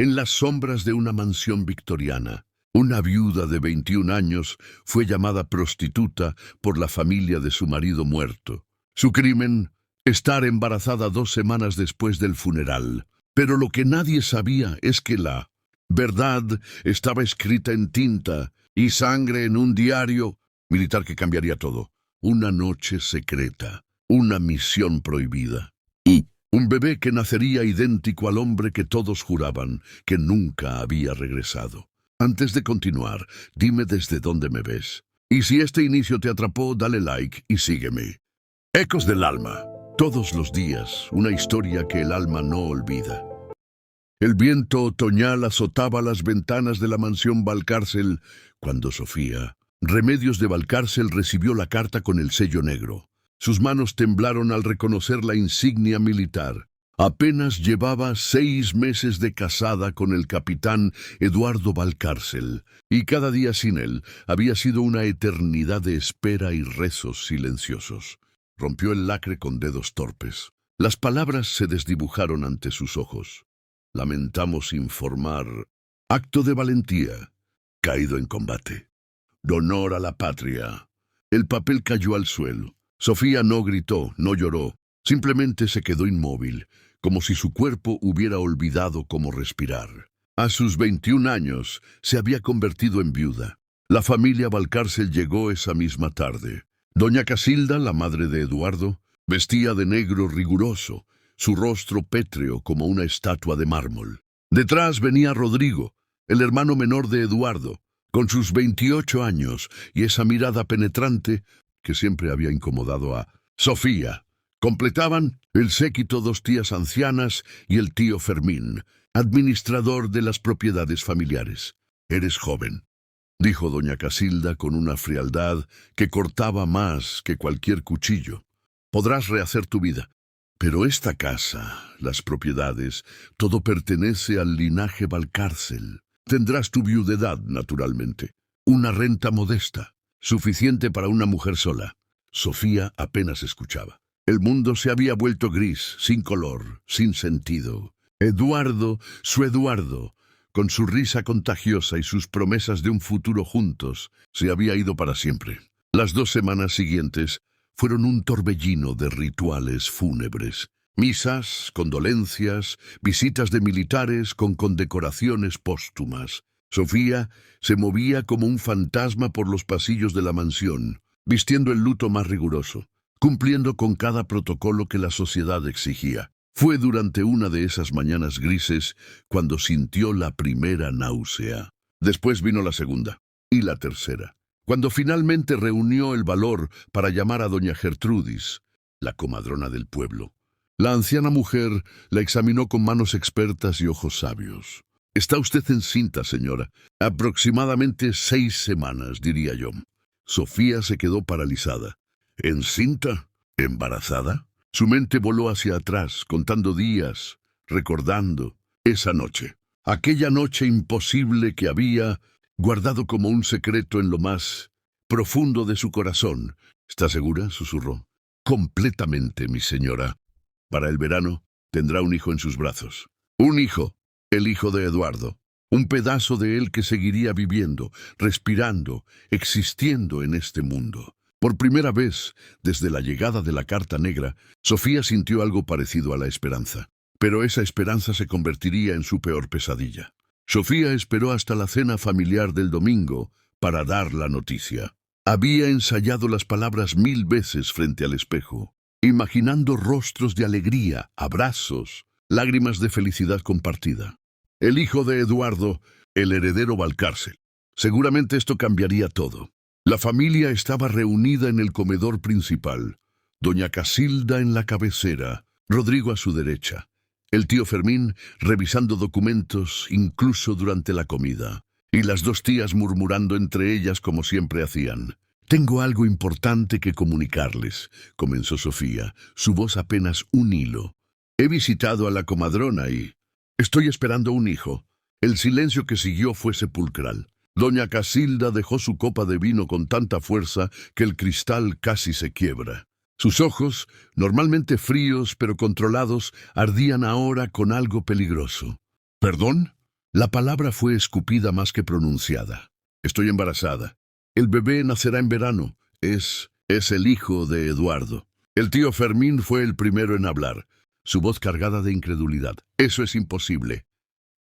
En las sombras de una mansión victoriana, una viuda de 21 años fue llamada prostituta por la familia de su marido muerto. Su crimen, estar embarazada 2 semanas después del funeral. Pero lo que nadie sabía es que la verdad estaba escrita en tinta y sangre en un diario militar que cambiaría todo. Una noche secreta, una misión prohibida. Y un bebé que nacería idéntico al hombre que todos juraban que nunca había regresado. Antes de continuar, dime desde dónde me ves. Y si este inicio te atrapó, dale like y sígueme. Ecos del alma. Todos los días, una historia que el alma no olvida. El viento otoñal azotaba las ventanas de la mansión Valcárcel cuando Sofía, Remedios de Valcárcel, recibió la carta con el sello negro. Sus manos temblaron al reconocer la insignia militar. Apenas llevaba 6 meses de casada con el capitán Eduardo Valcárcel, y cada día sin él había sido una eternidad de espera y rezos silenciosos. Rompió el lacre con dedos torpes. Las palabras se desdibujaron ante sus ojos. Lamentamos informar. Acto de valentía. Caído en combate. De honor a la patria. El papel cayó al suelo. Sofía no gritó, no lloró. Simplemente se quedó inmóvil, como si su cuerpo hubiera olvidado cómo respirar. A sus 21 años se había convertido en viuda. La familia Valcárcel llegó esa misma tarde. Doña Casilda, la madre de Eduardo, vestía de negro riguroso, su rostro pétreo como una estatua de mármol. Detrás venía Rodrigo, el hermano menor de Eduardo, con sus 28 años y esa mirada penetrante que siempre había incomodado a Sofía. Completaban el séquito 2 tías ancianas y el tío Fermín, administrador de las propiedades familiares. «Eres joven», dijo doña Casilda con una frialdad que cortaba más que cualquier cuchillo. «Podrás rehacer tu vida. Pero esta casa, las propiedades, todo pertenece al linaje Valcárcel. Tendrás tu viudedad, naturalmente. Una renta modesta, suficiente para una mujer sola». Sofía apenas escuchaba. El mundo se había vuelto gris, sin color, sin sentido. Eduardo, con su risa contagiosa y sus promesas de un futuro juntos, se había ido para siempre. Las 2 semanas siguientes fueron un torbellino de rituales fúnebres. Misas, condolencias, visitas de militares con condecoraciones póstumas. Sofía se movía como un fantasma por los pasillos de la mansión, vistiendo el luto más riguroso, cumpliendo con cada protocolo que la sociedad exigía. Fue durante una de esas mañanas grises cuando sintió la primera náusea. Después vino la segunda y la tercera, cuando finalmente reunió el valor para llamar a doña Gertrudis, la comadrona del pueblo. La anciana mujer la examinó con manos expertas y ojos sabios. «Está usted encinta, señora. Aproximadamente 6 semanas, diría yo». Sofía se quedó paralizada. ¿Encinta? ¿Embarazada? Su mente voló hacia atrás, contando días, recordando esa noche. Aquella noche imposible que había guardado como un secreto en lo más profundo de su corazón. «¿Está segura?», susurró. «Completamente, mi señora. Para el verano tendrá un hijo en sus brazos. Un hijo, el hijo de Eduardo. Un pedazo de él que seguiría viviendo, respirando, existiendo en este mundo». Por primera vez, desde la llegada de la Carta Negra, Sofía sintió algo parecido a la esperanza. Pero esa esperanza se convertiría en su peor pesadilla. Sofía esperó hasta la cena familiar del domingo para dar la noticia. Había ensayado las palabras 1000 veces frente al espejo, imaginando rostros de alegría, abrazos, lágrimas de felicidad compartida. El hijo de Eduardo, el heredero Valcárcel. Seguramente esto cambiaría todo. La familia estaba reunida en el comedor principal. Doña Casilda en la cabecera, Rodrigo a su derecha. El tío Fermín revisando documentos incluso durante la comida. Y las 2 tías murmurando entre ellas como siempre hacían. «Tengo algo importante que comunicarles», comenzó Sofía, su voz apenas un hilo. «He visitado a la comadrona y estoy esperando un hijo». El silencio que siguió fue sepulcral. Doña Casilda dejó su copa de vino con tanta fuerza que el cristal casi se quiebra. Sus ojos, normalmente fríos pero controlados, ardían ahora con algo peligroso. «¿Perdón?». La palabra fue escupida más que pronunciada. Estoy embarazada. El bebé nacerá en verano. Es el hijo de Eduardo. El tío Fermín fue el primero en hablar, su voz cargada de incredulidad. Eso es imposible.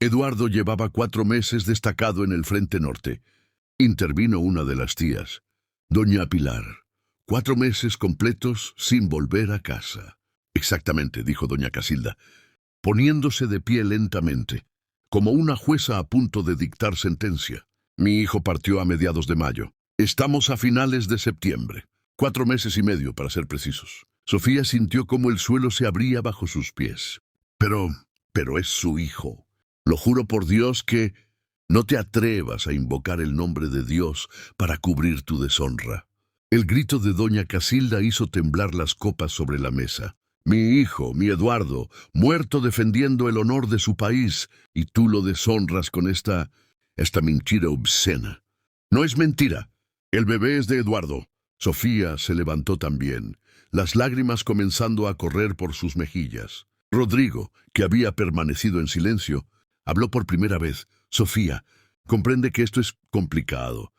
Eduardo llevaba 4 meses destacado en el Frente Norte. Intervino una de las tías. Doña Pilar. 4 meses completos sin volver a casa. Exactamente, dijo doña Casilda, poniéndose de pie lentamente, como una jueza a punto de dictar sentencia. Mi hijo partió a mediados de mayo. Estamos a finales de septiembre. 4 meses y medio, para ser precisos. Sofía sintió como el suelo se abría bajo sus pies. Pero es su hijo. Lo juro por Dios que no te atrevas a invocar el nombre de Dios para cubrir tu deshonra. El grito de doña Casilda hizo temblar las copas sobre la mesa. Mi hijo, mi Eduardo, muerto defendiendo el honor de su país, y tú lo deshonras con esta mentira obscena. No es mentira. El bebé es de Eduardo. Sofía se levantó también, las lágrimas comenzando a correr por sus mejillas. Rodrigo, que había permanecido en silencio, habló por primera vez. Sofía, comprende que esto es complicado.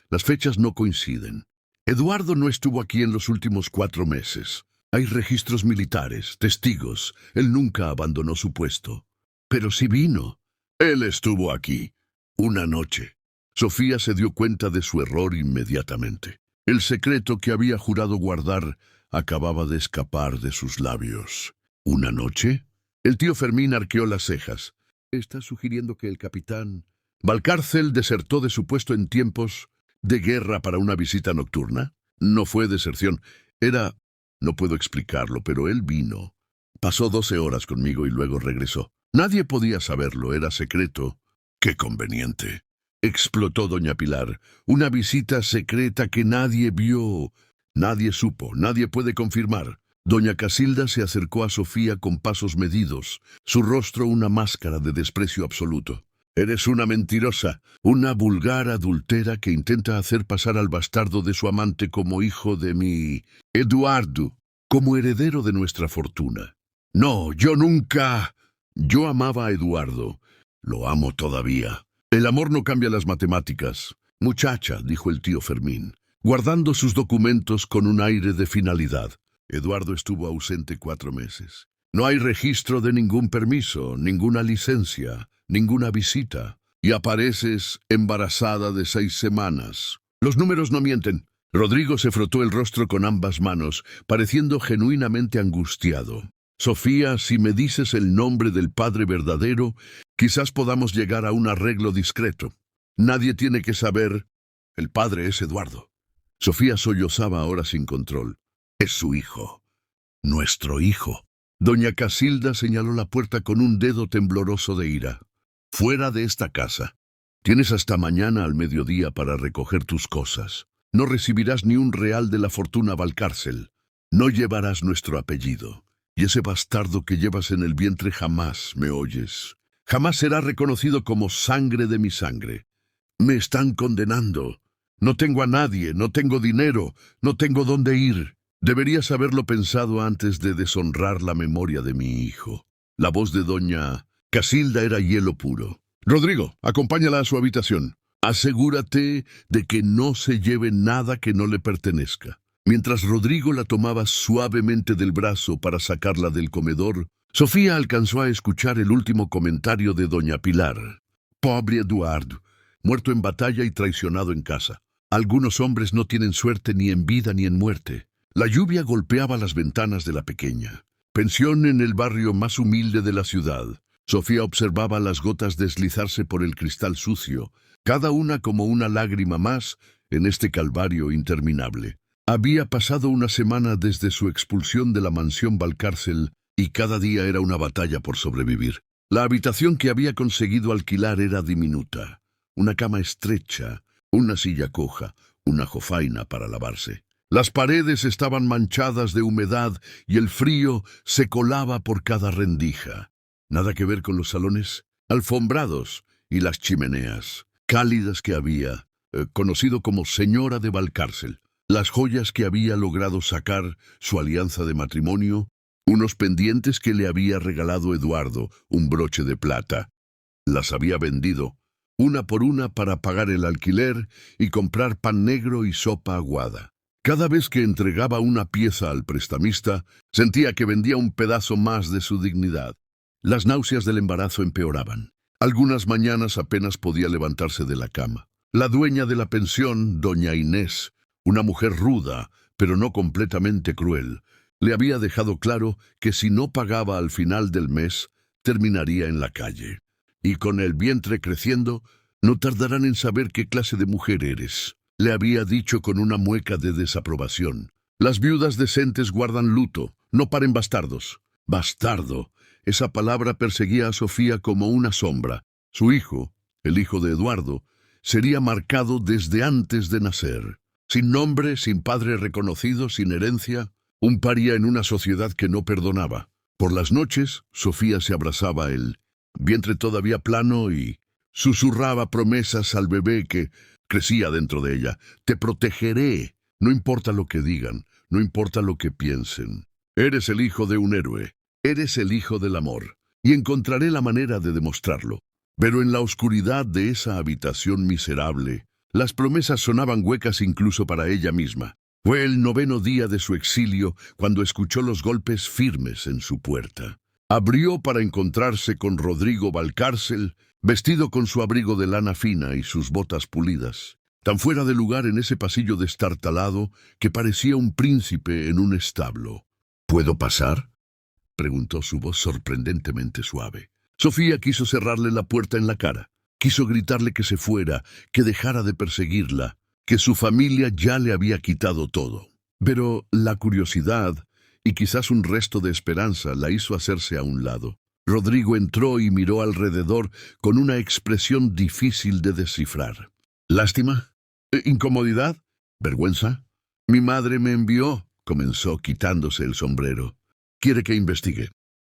Las fechas no coinciden. Eduardo no estuvo aquí en los últimos 4 meses. Hay registros militares, testigos. Él nunca abandonó su puesto. Pero sí vino. Él estuvo aquí. Una noche. Sofía se dio cuenta de su error inmediatamente. El secreto que había jurado guardar acababa de escapar de sus labios. ¿Una noche? El tío Fermín arqueó las cejas. ¿Estás sugiriendo que el capitán Valcárcel desertó de su puesto en tiempos de guerra para una visita nocturna? No fue deserción. No puedo explicarlo, pero él vino. Pasó 12 horas conmigo y luego regresó. Nadie podía saberlo, era secreto. ¡Qué conveniente! Explotó doña Pilar. Una visita secreta que nadie vio. Nadie supo, nadie puede confirmar. Doña Casilda se acercó a Sofía con pasos medidos, su rostro una máscara de desprecio absoluto. Eres una mentirosa, una vulgar adultera que intenta hacer pasar al bastardo de su amante como hijo de mi Eduardo, como heredero de nuestra fortuna. No, yo nunca. Yo amaba a Eduardo. Lo amo todavía. El amor no cambia las matemáticas. Muchacha, dijo el tío Fermín, guardando sus documentos con un aire de finalidad. Eduardo estuvo ausente 4 meses. No hay registro de ningún permiso, ninguna licencia, ninguna visita. Y apareces embarazada de 6 semanas. Los números no mienten. Rodrigo se frotó el rostro con ambas manos, pareciendo genuinamente angustiado. Sofía, si me dices el nombre del padre verdadero, quizás podamos llegar a un arreglo discreto. Nadie tiene que saber. El padre es Eduardo. Sofía sollozaba ahora sin control. Es su hijo. Nuestro hijo. Doña Casilda señaló la puerta con un dedo tembloroso de ira. Fuera de esta casa. Tienes hasta mañana al mediodía para recoger tus cosas. No recibirás ni un real de la fortuna Valcárcel. No llevarás nuestro apellido. Y ese bastardo que llevas en el vientre jamás, ¿me oyes? Jamás será reconocido como sangre de mi sangre. Me están condenando. No tengo a nadie, no tengo dinero, no tengo dónde ir. Deberías haberlo pensado antes de deshonrar la memoria de mi hijo. La voz de doña Casilda era hielo puro. Rodrigo, acompáñala a su habitación. Asegúrate de que no se lleve nada que no le pertenezca. Mientras Rodrigo la tomaba suavemente del brazo para sacarla del comedor, Sofía alcanzó a escuchar el último comentario de doña Pilar. Pobre Eduardo, muerto en batalla y traicionado en casa. Algunos hombres no tienen suerte ni en vida ni en muerte. La lluvia golpeaba las ventanas de la pequeña pensión en el barrio más humilde de la ciudad. Sofía observaba las gotas deslizarse por el cristal sucio, cada una como una lágrima más en este calvario interminable. Había pasado una semana desde su expulsión de la mansión Valcárcel y cada día era una batalla por sobrevivir. La habitación que había conseguido alquilar era diminuta, una cama estrecha, una silla coja, una jofaina para lavarse. Las paredes estaban manchadas de humedad y el frío se colaba por cada rendija. Nada que ver con los salones alfombrados y las chimeneas cálidas que había conocido como señora de Valcárcel. Las joyas que había logrado sacar, su alianza de matrimonio, unos pendientes que le había regalado Eduardo, un broche de plata. Las había vendido, una por una, para pagar el alquiler y comprar pan negro y sopa aguada. Cada vez que entregaba una pieza al prestamista, sentía que vendía un pedazo más de su dignidad. Las náuseas del embarazo empeoraban. Algunas mañanas apenas podía levantarse de la cama. La dueña de la pensión, doña Inés, una mujer ruda, pero no completamente cruel, le había dejado claro que si no pagaba al final del mes, terminaría en la calle. Y con el vientre creciendo, no tardarán en saber qué clase de mujer eres, le había dicho con una mueca de desaprobación. Las viudas decentes guardan luto, no paren bastardos. Bastardo. Esa palabra perseguía a Sofía como una sombra. Su hijo, el hijo de Eduardo, sería marcado desde antes de nacer. Sin nombre, sin padre reconocido, sin herencia, un paria en una sociedad que no perdonaba. Por las noches, Sofía se abrazaba a él, vientre todavía plano, y susurraba promesas al bebé que crecía dentro de ella. Te protegeré, no importa lo que digan, no importa lo que piensen. Eres el hijo de un héroe, eres el hijo del amor, y encontraré la manera de demostrarlo. Pero en la oscuridad de esa habitación miserable, las promesas sonaban huecas incluso para ella misma. Fue el 9º día de su exilio cuando escuchó los golpes firmes en su puerta. Abrió para encontrarse con Rodrigo Valcárcel, vestido con su abrigo de lana fina y sus botas pulidas, tan fuera de lugar en ese pasillo destartalado que parecía un príncipe en un establo. ¿Puedo pasar?, preguntó su voz sorprendentemente suave. Sofía quiso cerrarle la puerta en la cara. Quiso gritarle que se fuera, que dejara de perseguirla, que su familia ya le había quitado todo. Pero la curiosidad y quizás un resto de esperanza la hizo hacerse a un lado. Rodrigo entró y miró alrededor con una expresión difícil de descifrar. ¿Lástima? ¿Incomodidad? ¿Vergüenza? Mi madre me envió, comenzó quitándose el sombrero. Quiere que investigue,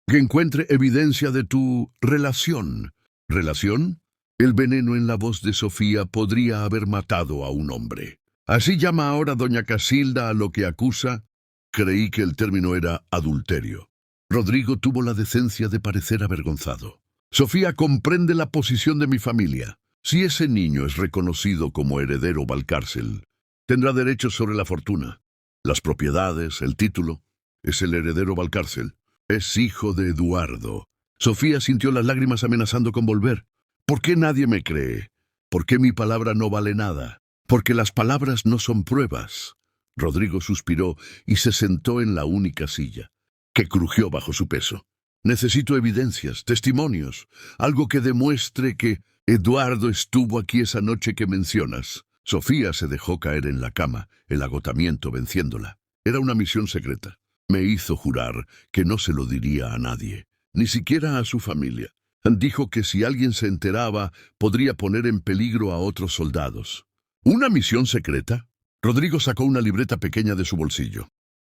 que encuentre evidencia de tu relación. ¿Relación? El veneno en la voz de Sofía podría haber matado a un hombre. ¿Así llama ahora doña Casilda a lo que acusa? Creí que el término era adulterio. Rodrigo tuvo la decencia de parecer avergonzado. Sofía comprende la posición de mi familia. Si ese niño es reconocido como heredero Valcárcel, tendrá derechos sobre la fortuna, las propiedades, el título. Es el heredero Valcárcel. Es hijo de Eduardo. Sofía sintió las lágrimas amenazando con volver. ¿Por qué nadie me cree? ¿Por qué mi palabra no vale nada? Porque las palabras no son pruebas. Rodrigo suspiró y se sentó en la única silla, que crujió bajo su peso. Necesito evidencias, testimonios, algo que demuestre que Eduardo estuvo aquí esa noche que mencionas. Sofía se dejó caer en la cama, el agotamiento venciéndola. Era una misión secreta. Me hizo jurar que no se lo diría a nadie, ni siquiera a su familia. Dijo que si alguien se enteraba, podría poner en peligro a otros soldados. ¿Una misión secreta? Rodrigo sacó una libreta pequeña de su bolsillo.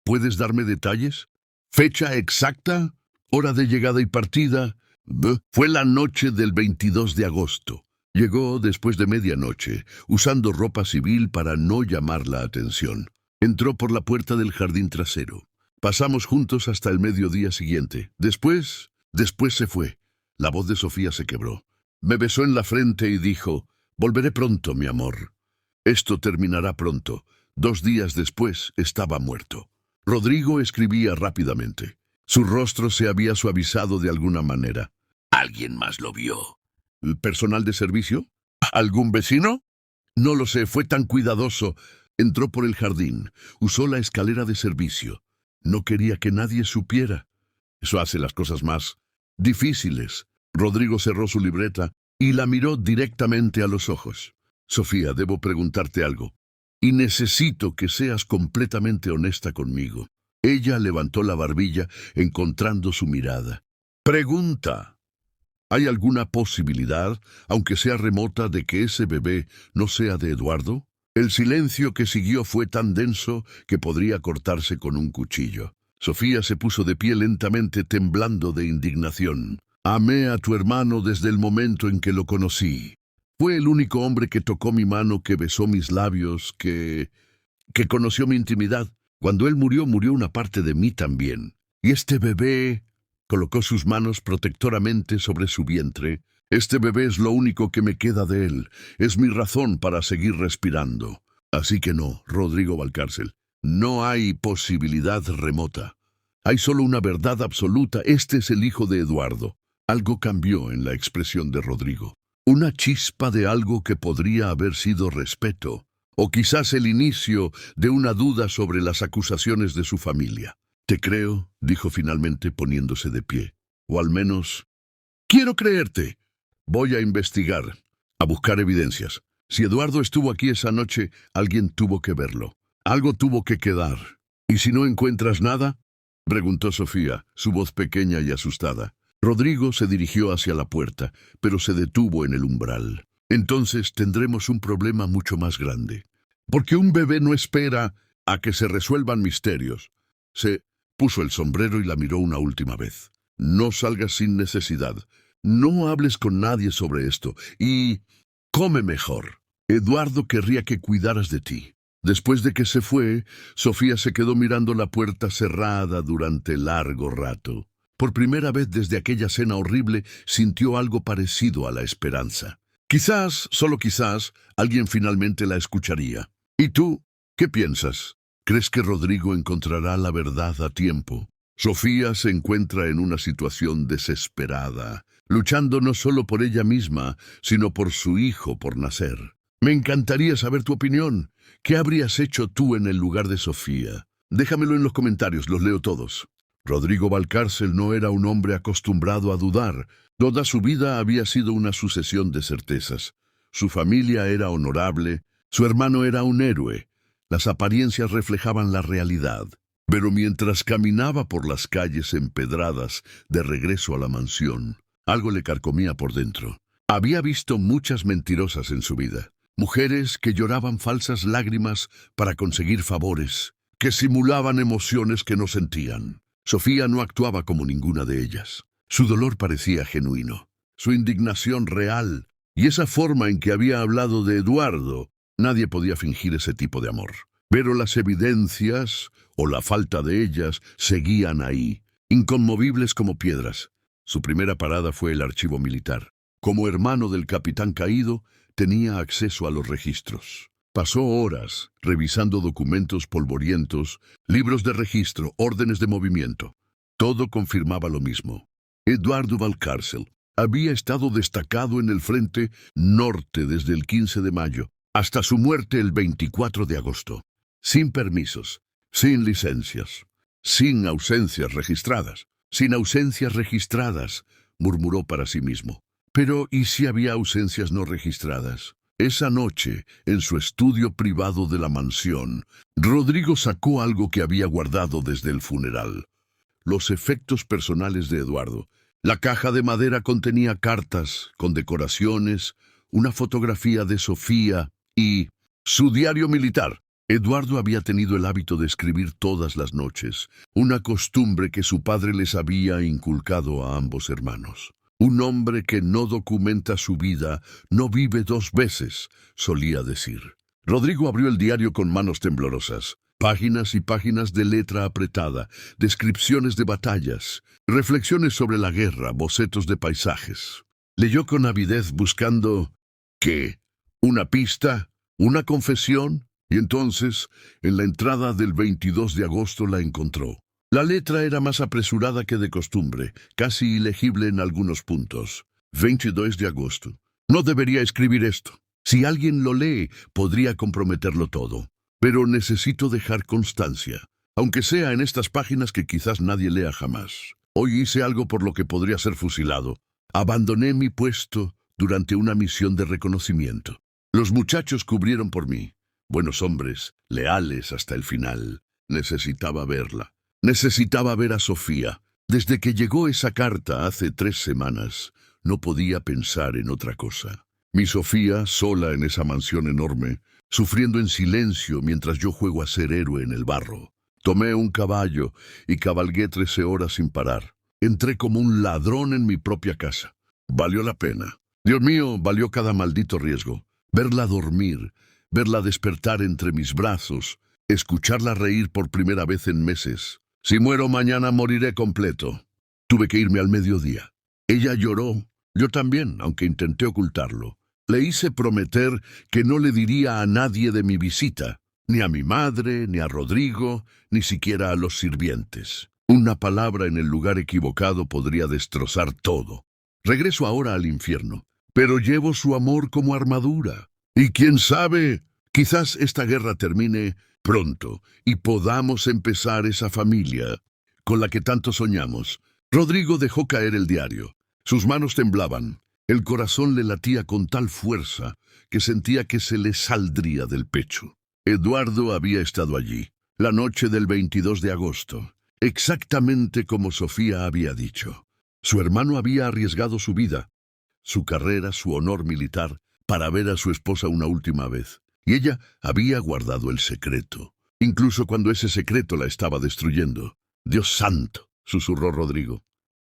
¿Puedes darme detalles? ¿Fecha exacta? ¿Hora de llegada y partida? Fue la noche del 22 de agosto. Llegó después de medianoche, usando ropa civil para no llamar la atención. Entró por la puerta del jardín trasero. Pasamos juntos hasta el mediodía siguiente. Después se fue. La voz de Sofía se quebró. Me besó en la frente y dijo, volveré pronto, mi amor. Esto terminará pronto. 2 días después estaba muerto. Rodrigo escribía rápidamente. Su rostro se había suavizado de alguna manera. ¿Alguien más lo vio? ¿Personal de servicio? ¿Algún vecino? No lo sé, fue tan cuidadoso. Entró por el jardín, usó la escalera de servicio. No quería que nadie supiera. Eso hace las cosas más difíciles. Rodrigo cerró su libreta y la miró directamente a los ojos. Sofía, debo preguntarte algo, y necesito que seas completamente honesta conmigo. Ella levantó la barbilla, encontrando su mirada. Pregunta. ¿Hay alguna posibilidad, aunque sea remota, de que ese bebé no sea de Eduardo? El silencio que siguió fue tan denso que podría cortarse con un cuchillo. Sofía se puso de pie lentamente, temblando de indignación. Amé a tu hermano desde el momento en que lo conocí. Fue el único hombre que tocó mi mano, que besó mis labios, que conoció mi intimidad. Cuando él murió, murió una parte de mí también. Y este bebé colocó sus manos protectoramente sobre su vientre. Este bebé es lo único que me queda de él. Es mi razón para seguir respirando. Así que no, Rodrigo Valcárcel. No hay posibilidad remota. Hay solo una verdad absoluta. Este es el hijo de Eduardo. Algo cambió en la expresión de Rodrigo. Una chispa de algo que podría haber sido respeto, o quizás el inicio de una duda sobre las acusaciones de su familia. Te creo, dijo finalmente poniéndose de pie. O al menos, quiero creerte. Voy a investigar, a buscar evidencias. Si Eduardo estuvo aquí esa noche, alguien tuvo que verlo. Algo tuvo que quedar. ¿Y si no encuentras nada?, preguntó Sofía, su voz pequeña y asustada. Rodrigo se dirigió hacia la puerta, pero se detuvo en el umbral. Entonces tendremos un problema mucho más grande. Porque un bebé no espera a que se resuelvan misterios. Se puso el sombrero y la miró una última vez. No salgas sin necesidad. No hables con nadie sobre esto. Y come mejor. Eduardo querría que cuidaras de ti. Después de que se fue, Sofía se quedó mirando la puerta cerrada durante largo rato. Por primera vez desde aquella cena horrible, sintió algo parecido a la esperanza. Quizás, solo quizás, alguien finalmente la escucharía. ¿Y tú? ¿Qué piensas? ¿Crees que Rodrigo encontrará la verdad a tiempo? Sofía se encuentra en una situación desesperada, luchando no solo por ella misma, sino por su hijo por nacer. Me encantaría saber tu opinión. ¿Qué habrías hecho tú en el lugar de Sofía? Déjamelo en los comentarios, los leo todos. Rodrigo Valcárcel no era un hombre acostumbrado a dudar. Toda su vida había sido una sucesión de certezas. Su familia era honorable, su hermano era un héroe. Las apariencias reflejaban la realidad. Pero mientras caminaba por las calles empedradas de regreso a la mansión, algo le carcomía por dentro. Había visto muchas mentirosas en su vida. Mujeres que lloraban falsas lágrimas para conseguir favores, que simulaban emociones que no sentían. Sofía no actuaba como ninguna de ellas. Su dolor parecía genuino, su indignación real, y esa forma en que había hablado de Eduardo. Nadie podía fingir ese tipo de amor. Pero las evidencias, o la falta de ellas, seguían ahí, inconmovibles como piedras. Su primera parada fue el archivo militar. Como hermano del capitán caído, tenía acceso a los registros. Pasó horas revisando documentos polvorientos, libros de registro, órdenes de movimiento. Todo confirmaba lo mismo. Eduardo Valcárcel había estado destacado en el frente norte desde el 15 de mayo hasta su muerte el 24 de agosto. Sin permisos, sin licencias, sin ausencias registradas. Sin ausencias registradas, murmuró para sí mismo. Pero, ¿y si había ausencias no registradas? Esa noche, en su estudio privado de la mansión, Rodrigo sacó algo que había guardado desde el funeral. Los efectos personales de Eduardo. La caja de madera contenía cartas, condecoraciones, una fotografía de Sofía y su diario militar. Eduardo había tenido el hábito de escribir todas las noches, una costumbre que su padre les había inculcado a ambos hermanos. Un hombre que no documenta su vida no vive dos veces, solía decir. Rodrigo abrió el diario con manos temblorosas. Páginas y páginas de letra apretada, descripciones de batallas, reflexiones sobre la guerra, bocetos de paisajes. Leyó con avidez buscando ¿qué? ¿Una pista? ¿Una confesión? Y entonces, en la entrada del 22 de agosto la encontró. La letra era más apresurada que de costumbre, casi ilegible en algunos puntos. 22 de agosto. No debería escribir esto. Si alguien lo lee, podría comprometerlo todo. Pero necesito dejar constancia, aunque sea en estas páginas que quizás nadie lea jamás. Hoy hice algo por lo que podría ser fusilado. Abandoné mi puesto durante una misión de reconocimiento. Los muchachos cubrieron por mí. Buenos hombres, leales hasta el final. Necesitaba verla. Necesitaba ver a Sofía. Desde que llegó esa carta hace 3 semanas, no podía pensar en otra cosa. Mi Sofía, sola en esa mansión enorme, sufriendo en silencio mientras yo juego a ser héroe en el barro. Tomé un caballo y cabalgué 13 horas sin parar. Entré como un ladrón en mi propia casa. Valió la pena. Dios mío, valió cada maldito riesgo. Verla dormir, verla despertar entre mis brazos, escucharla reír por primera vez en meses. Si muero mañana moriré completo. Tuve que irme al mediodía. Ella lloró, Yo también, aunque intenté ocultarlo. Le hice prometer que no le diría a nadie de mi visita, ni a mi madre, ni a Rodrigo, ni siquiera a los sirvientes. Una palabra en el lugar equivocado podría destrozar todo. Regreso ahora al infierno, pero llevo su amor como armadura. Y quién sabe, quizás esta guerra termine pronto y podamos empezar esa familia con la que tanto soñamos. Rodrigo dejó caer el diario. Sus manos temblaban. El corazón le latía con tal fuerza que sentía que se le saldría del pecho. Eduardo había estado allí, la noche del 22 de agosto, exactamente como Sofía había dicho. Su hermano había arriesgado su vida, su carrera, su honor militar, para ver a su esposa una última vez. Y ella había guardado el secreto, incluso cuando ese secreto la estaba destruyendo. «Dios santo», susurró Rodrigo.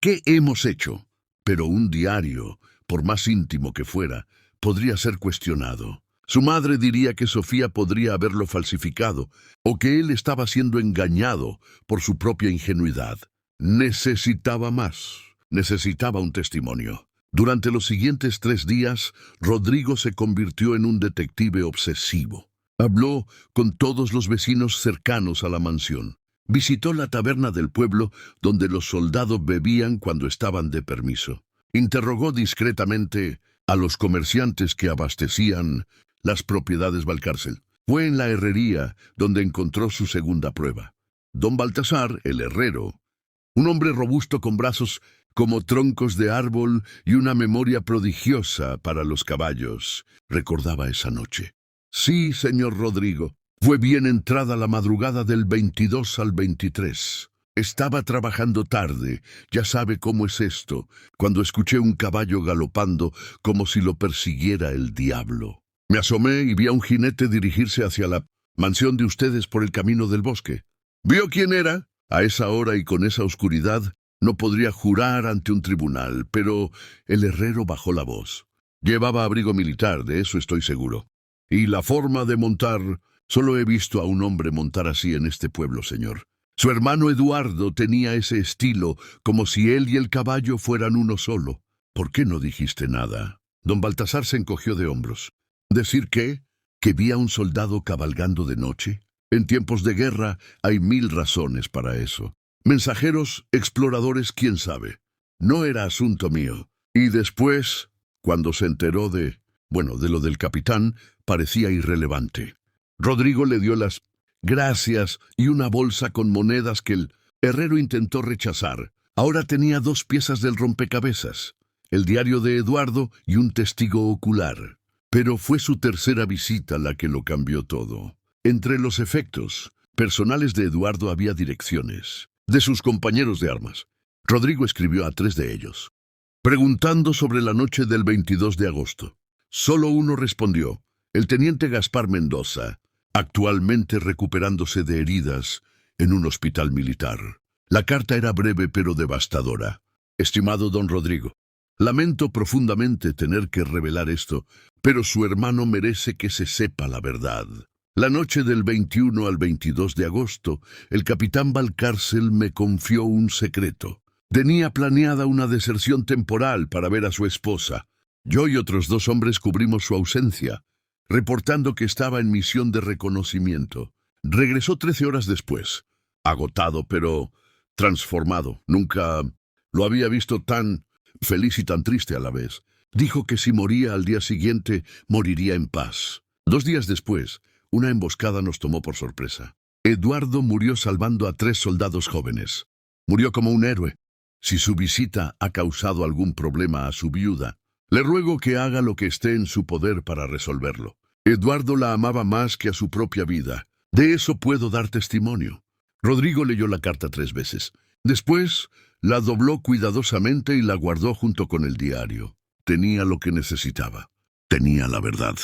«¿Qué hemos hecho?» Pero un diario, por más íntimo que fuera, podría ser cuestionado. Su madre diría que Sofía podría haberlo falsificado, o que él estaba siendo engañado por su propia ingenuidad. Necesitaba más. Necesitaba un testimonio. Durante los siguientes 3 días, Rodrigo se convirtió en un detective obsesivo. Habló con todos los vecinos cercanos a la mansión. Visitó la taberna del pueblo donde los soldados bebían cuando estaban de permiso. Interrogó discretamente a los comerciantes que abastecían las propiedades Valcárcel. Fue en la herrería donde encontró su segunda prueba. Don Baltasar, el herrero, un hombre robusto con brazos como troncos de árbol y una memoria prodigiosa para los caballos, recordaba esa noche. «Sí, señor Rodrigo, fue bien entrada la madrugada del 22 al 23. Estaba trabajando tarde, ya sabe cómo es esto, cuando escuché un caballo galopando como si lo persiguiera el diablo. Me asomé y vi a un jinete dirigirse hacia la mansión de ustedes por el camino del bosque. ¿Vio quién era? A esa hora y con esa oscuridad no podría jurar ante un tribunal, pero el herrero bajó la voz. Llevaba abrigo militar, de eso estoy seguro. Y la forma de montar, solo he visto a un hombre montar así en este pueblo, señor. Su hermano Eduardo tenía ese estilo, como si él y el caballo fueran uno solo. ¿Por qué no dijiste nada?» Don Baltasar se encogió de hombros. ¿Decir qué? ¿Que vi a un soldado cabalgando de noche? En tiempos de guerra hay 1000 razones para eso. Mensajeros, exploradores, quién sabe. No era asunto mío. Y después, cuando se enteró de lo del capitán, parecía irrelevante. Rodrigo le dio las gracias y una bolsa con monedas que el herrero intentó rechazar. Ahora tenía 2 piezas del rompecabezas, el diario de Eduardo y un testigo ocular. Pero fue su tercera visita la que lo cambió todo. Entre los efectos personales de Eduardo había direcciones de sus compañeros de armas. Rodrigo escribió a 3 de ellos, preguntando sobre la noche del 22 de agosto. Solo uno respondió, el teniente Gaspar Mendoza, actualmente recuperándose de heridas en un hospital militar. La carta era breve pero devastadora. Estimado don Rodrigo, lamento profundamente tener que revelar esto, pero su hermano merece que se sepa la verdad. La noche del 21 al 22 de agosto, el capitán Valcárcel me confió un secreto. Tenía planeada una deserción temporal para ver a su esposa. Yo y otros 2 hombres cubrimos su ausencia, reportando que estaba en misión de reconocimiento. Regresó 13 horas después, agotado pero transformado. Nunca lo había visto tan feliz y tan triste a la vez. Dijo que si moría al día siguiente, moriría en paz. 2 días después, una emboscada nos tomó por sorpresa. Eduardo murió salvando a 3 soldados jóvenes. Murió como un héroe. Si su visita ha causado algún problema a su viuda, le ruego que haga lo que esté en su poder para resolverlo. Eduardo la amaba más que a su propia vida. De eso puedo dar testimonio. Rodrigo leyó la carta 3 veces. Después, la dobló cuidadosamente y la guardó junto con el diario. Tenía lo que necesitaba. Tenía la verdad.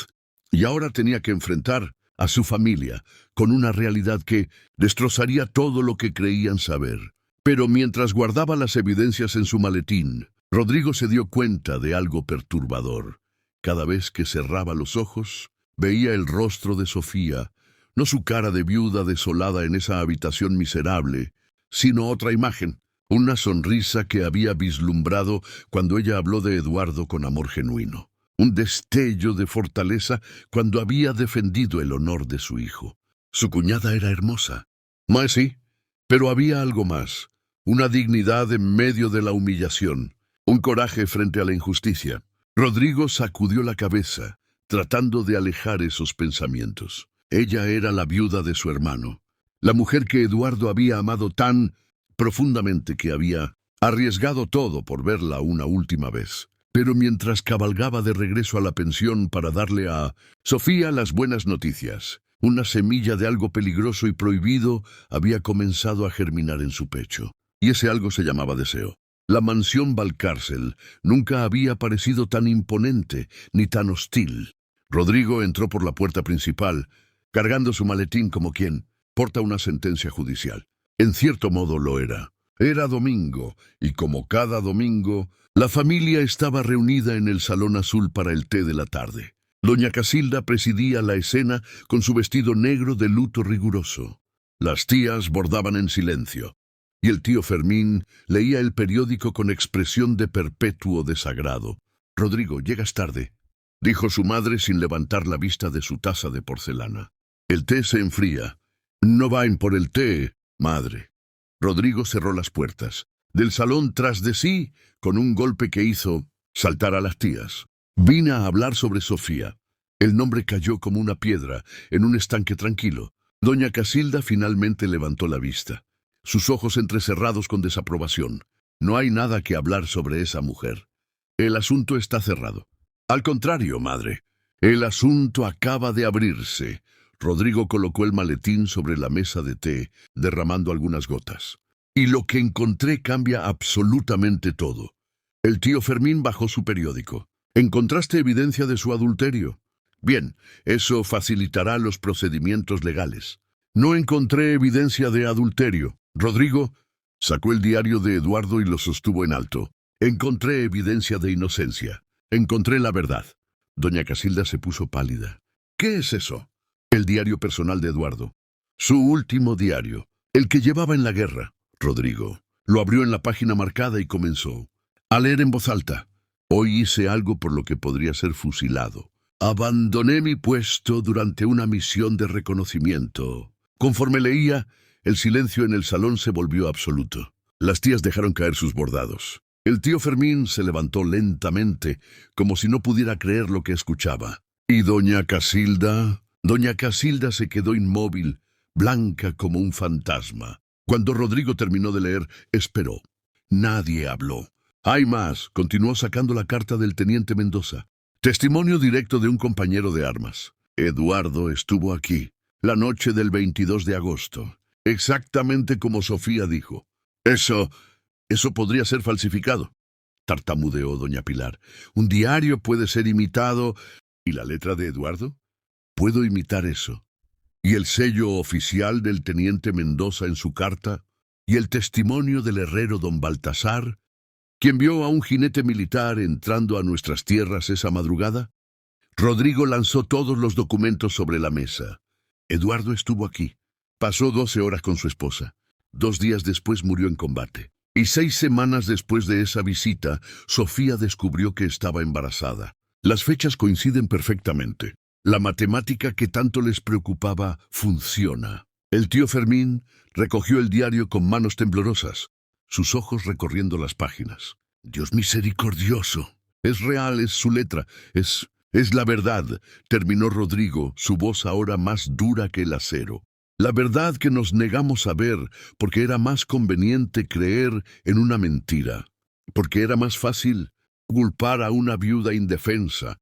Y ahora tenía que enfrentar a su familia con una realidad que destrozaría todo lo que creían saber. Pero mientras guardaba las evidencias en su maletín, Rodrigo se dio cuenta de algo perturbador. Cada vez que cerraba los ojos, veía el rostro de Sofía, no su cara de viuda desolada en esa habitación miserable, sino otra imagen, una sonrisa que había vislumbrado cuando ella habló de Eduardo con amor genuino, un destello de fortaleza cuando había defendido el honor de su hijo. Su cuñada era hermosa. Sí, pero había algo más, una dignidad en medio de la humillación, un coraje frente a la injusticia. Rodrigo sacudió la cabeza, tratando de alejar esos pensamientos. Ella era la viuda de su hermano, la mujer que Eduardo había amado tan profundamente que había arriesgado todo por verla una última vez. Pero mientras cabalgaba de regreso a la pensión para darle a Sofía las buenas noticias, una semilla de algo peligroso y prohibido había comenzado a germinar en su pecho. Y ese algo se llamaba deseo. La mansión Valcárcel nunca había parecido tan imponente ni tan hostil. Rodrigo entró por la puerta principal, cargando su maletín como quien porta una sentencia judicial. En cierto modo lo era. Era domingo, y como cada domingo, la familia estaba reunida en el Salón Azul para el té de la tarde. Doña Casilda presidía la escena con su vestido negro de luto riguroso. Las tías bordaban en silencio, y el tío Fermín leía el periódico con expresión de perpetuo desagrado. «Rodrigo, llegas tarde», dijo su madre sin levantar la vista de su taza de porcelana. «El té se enfría». «No vayan por el té, madre». Rodrigo cerró las puertas del salón tras de sí con un golpe que hizo saltar a las tías. «Vine a hablar sobre Sofía». El nombre cayó como una piedra en un estanque tranquilo. Doña Casilda finalmente levantó la vista, sus ojos entrecerrados con desaprobación. «No hay nada que hablar sobre esa mujer. El asunto está cerrado». «Al contrario, madre, el asunto acaba de abrirse». Rodrigo colocó el maletín sobre la mesa de té, derramando algunas gotas. «Y lo que encontré cambia absolutamente todo». El tío Fermín bajó su periódico. «¿Encontraste evidencia de su adulterio? Bien, eso facilitará los procedimientos legales». «No encontré evidencia de adulterio». Rodrigo sacó el diario de Eduardo y lo sostuvo en alto. «Encontré evidencia de inocencia. Encontré la verdad». Doña Casilda se puso pálida. «¿Qué es eso?» «El diario personal de Eduardo. Su último diario, el que llevaba en la guerra». Rodrigo lo abrió en la página marcada y comenzó a leer en voz alta. «Hoy hice algo por lo que podría ser fusilado. Abandoné mi puesto durante una misión de reconocimiento». Conforme leía, el silencio en el salón se volvió absoluto. Las tías dejaron caer sus bordados. El tío Fermín se levantó lentamente, como si no pudiera creer lo que escuchaba. ¿Y doña Casilda? Doña Casilda se quedó inmóvil, blanca como un fantasma. Cuando Rodrigo terminó de leer, esperó. Nadie habló. «Hay más», continuó sacando la carta del teniente Mendoza. «Testimonio directo de un compañero de armas. Eduardo estuvo aquí, la noche del 22 de agosto, exactamente como Sofía dijo». Eso podría ser falsificado», tartamudeó doña Pilar. «Un diario puede ser imitado. ¿Y la letra de Eduardo? Puedo imitar eso. ¿Y el sello oficial del teniente Mendoza en su carta? ¿Y el testimonio del herrero don Baltasar, quien vio a un jinete militar entrando a nuestras tierras esa madrugada?» Rodrigo lanzó todos los documentos sobre la mesa. Eduardo estuvo aquí. Pasó 12 horas con su esposa. 2 días después murió en combate. Y 6 semanas después de esa visita, Sofía descubrió que estaba embarazada. Las fechas coinciden perfectamente. La matemática que tanto les preocupaba funciona. El tío Fermín recogió el diario con manos temblorosas, sus ojos recorriendo las páginas. «Dios misericordioso. Es real, es su letra, es la verdad», terminó Rodrigo, su voz ahora más dura que el acero. «La verdad que nos negamos a ver porque era más conveniente creer en una mentira, porque era más fácil culpar a una viuda indefensa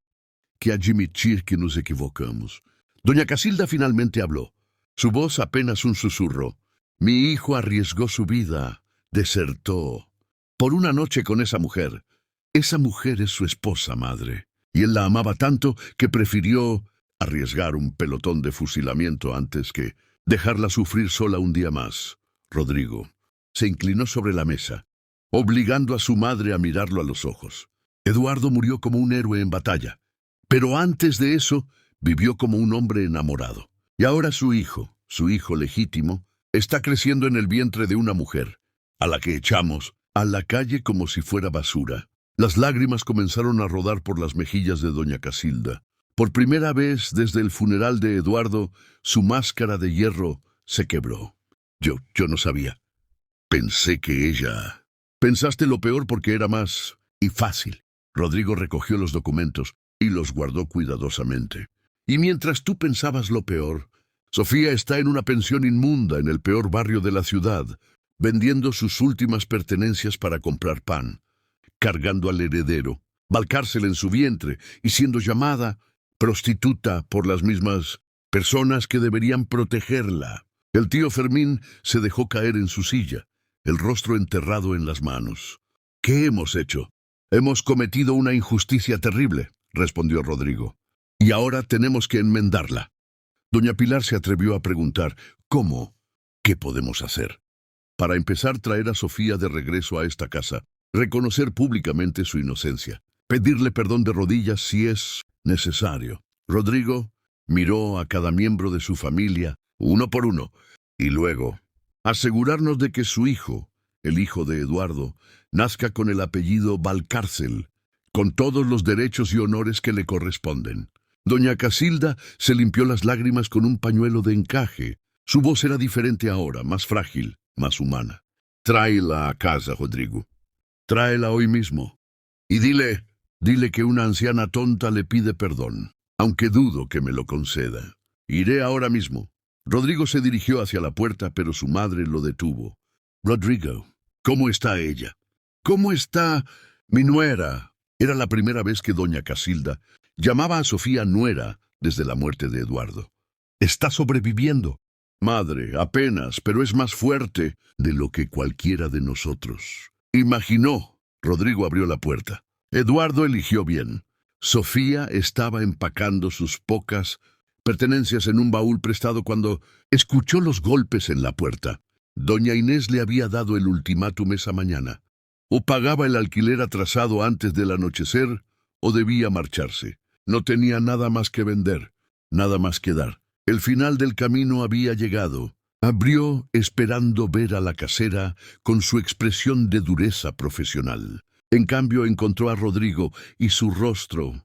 que admitir que nos equivocamos». Doña Casilda finalmente habló, su voz apenas un susurro. «Mi hijo arriesgó su vida, desertó, por una noche con esa mujer. Esa mujer es su esposa, madre, y él la amaba tanto que prefirió arriesgar un pelotón de fusilamiento antes que dejarla sufrir sola un día más». Rodrigo se inclinó sobre la mesa, obligando a su madre a mirarlo a los ojos. Eduardo murió como un héroe en batalla, pero antes de eso vivió como un hombre enamorado. Y ahora su hijo legítimo, está creciendo en el vientre de una mujer. a la que echamos a la calle como si fuera basura. Las lágrimas comenzaron a rodar por las mejillas de doña Casilda. Por primera vez desde el funeral de Eduardo, su máscara de hierro se quebró. Yo no sabía. Pensé que ella... Pensaste lo peor porque era más y fácil. Rodrigo recogió los documentos y los guardó cuidadosamente. Y mientras tú pensabas lo peor, Sofía está en una pensión inmunda en el peor barrio de la ciudad, vendiendo sus últimas pertenencias para comprar pan, cargando al heredero, Valcárcel en su vientre y siendo llamada prostituta por las mismas personas que deberían protegerla. El tío Fermín se dejó caer en su silla, el rostro enterrado en las manos. ¿Qué hemos hecho? Hemos cometido una injusticia terrible, respondió Rodrigo. Y ahora tenemos que enmendarla. Doña Pilar se atrevió a preguntar, ¿cómo? ¿Qué podemos hacer? Para empezar, traer a Sofía de regreso a esta casa, reconocer públicamente su inocencia, pedirle perdón de rodillas si es necesario. Rodrigo miró a cada miembro de su familia, uno por uno, y luego asegurarnos de que su hijo, el hijo de Eduardo, nazca con el apellido Valcárcel, con todos los derechos y honores que le corresponden. Doña Casilda se limpió las lágrimas con un pañuelo de encaje. Su voz era diferente ahora, más frágil, más humana. Tráela a casa, Rodrigo. Tráela hoy mismo. Y dile que una anciana tonta le pide perdón, aunque dudo que me lo conceda. Iré ahora mismo. Rodrigo se dirigió hacia la puerta, pero su madre lo detuvo. Rodrigo, ¿cómo está ella? ¿Cómo está mi nuera? Era la primera vez que doña Casilda llamaba a Sofía nuera desde la muerte de Eduardo. Está sobreviviendo. Madre, apenas, pero es más fuerte de lo que cualquiera de nosotros imaginó. Rodrigo abrió la puerta. Eduardo eligió bien. Sofía estaba empacando sus pocas pertenencias en un baúl prestado cuando escuchó los golpes en la puerta. Doña Inés le había dado el ultimátum esa mañana. O pagaba el alquiler atrasado antes del anochecer, o debía marcharse. No tenía nada más que vender, nada más que dar. El final del camino había llegado. Abrió esperando ver a la casera con su expresión de dureza profesional. En cambio encontró a Rodrigo y su rostro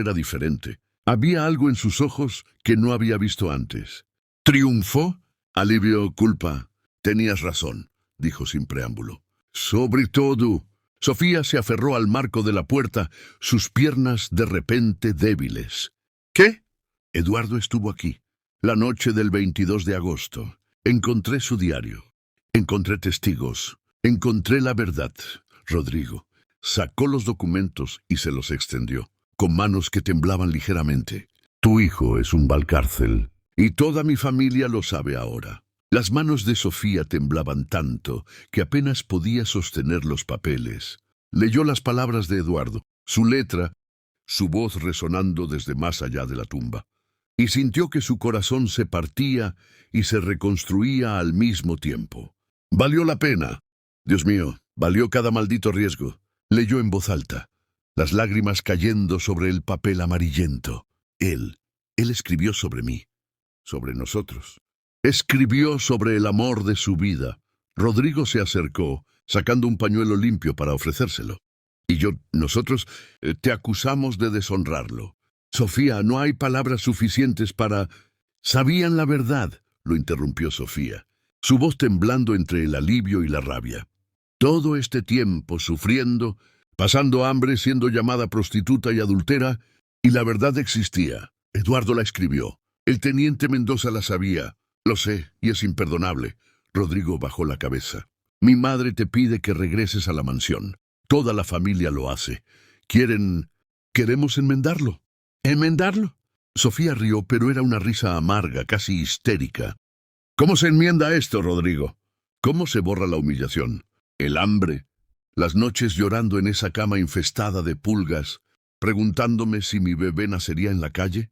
era diferente. Había algo en sus ojos que no había visto antes. ¿Triunfo? Alivio, culpa. Tenías razón, dijo sin preámbulo. Sobre todo, Sofía se aferró al marco de la puerta, sus piernas de repente débiles. ¿Qué? Eduardo estuvo aquí, la noche del 22 de agosto. Encontré su diario. Encontré testigos. Encontré la verdad. Rodrigo sacó los documentos y se los extendió, con manos que temblaban ligeramente. Tu hijo es un Valcárcel, y toda mi familia lo sabe ahora. Las manos de Sofía temblaban tanto que apenas podía sostener los papeles. Leyó las palabras de Eduardo, su letra, su voz resonando desde más allá de la tumba, y sintió que su corazón se partía y se reconstruía al mismo tiempo. Valió la pena. Dios mío, valió cada maldito riesgo. Leyó en voz alta, las lágrimas cayendo sobre el papel amarillento. Él escribió sobre mí, sobre nosotros. Escribió sobre el amor de su vida. Rodrigo se acercó, sacando un pañuelo limpio para ofrecérselo. Y nosotros te acusamos de deshonrarlo. Sofía, no hay palabras suficientes para... Sabían la verdad, lo interrumpió Sofía, su voz temblando entre el alivio y la rabia. Todo este tiempo sufriendo, pasando hambre, siendo llamada prostituta y adultera, y la verdad existía. Eduardo la escribió. El teniente Mendoza la sabía. Lo sé, y es imperdonable. Rodrigo bajó la cabeza. Mi madre te pide que regreses a la mansión. Toda la familia lo hace. Queremos enmendarlo. ¿Enmendarlo? Sofía rió, pero era una risa amarga, casi histérica. ¿Cómo se enmienda esto, Rodrigo? ¿Cómo se borra la humillación? El hambre, las noches llorando en esa cama infestada de pulgas, preguntándome si mi bebé nacería en la calle.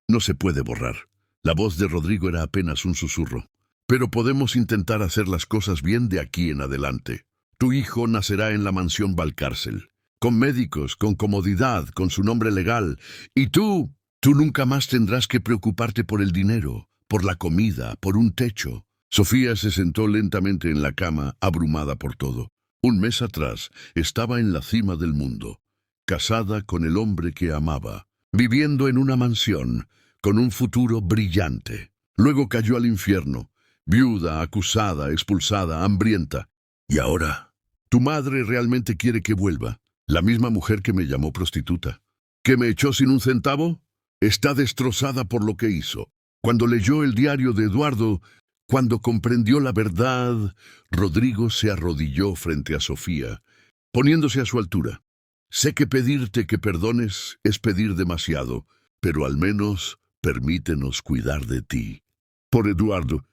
No se puede borrar. La voz de Rodrigo era apenas un susurro. Pero podemos intentar hacer las cosas bien de aquí en adelante. Tu hijo nacerá en la mansión Valcárcel, con médicos, con comodidad, con su nombre legal. Y tú nunca más tendrás que preocuparte por el dinero, por la comida, por un techo. Sofía se sentó lentamente en la cama, abrumada por todo. Un mes atrás estaba en la cima del mundo, casada con el hombre que amaba, viviendo en una mansión, con un futuro brillante. Luego cayó al infierno, viuda, acusada, expulsada, hambrienta. Y ahora, tu madre realmente quiere que vuelva. La misma mujer que me llamó prostituta, que me echó sin un centavo, está destrozada por lo que hizo. Cuando leyó el diario de Eduardo, cuando comprendió la verdad, Rodrigo se arrodilló frente a Sofía, poniéndose a su altura. Sé que pedirte que perdones es pedir demasiado, pero al menos permítenos cuidar de ti. Por Eduardo,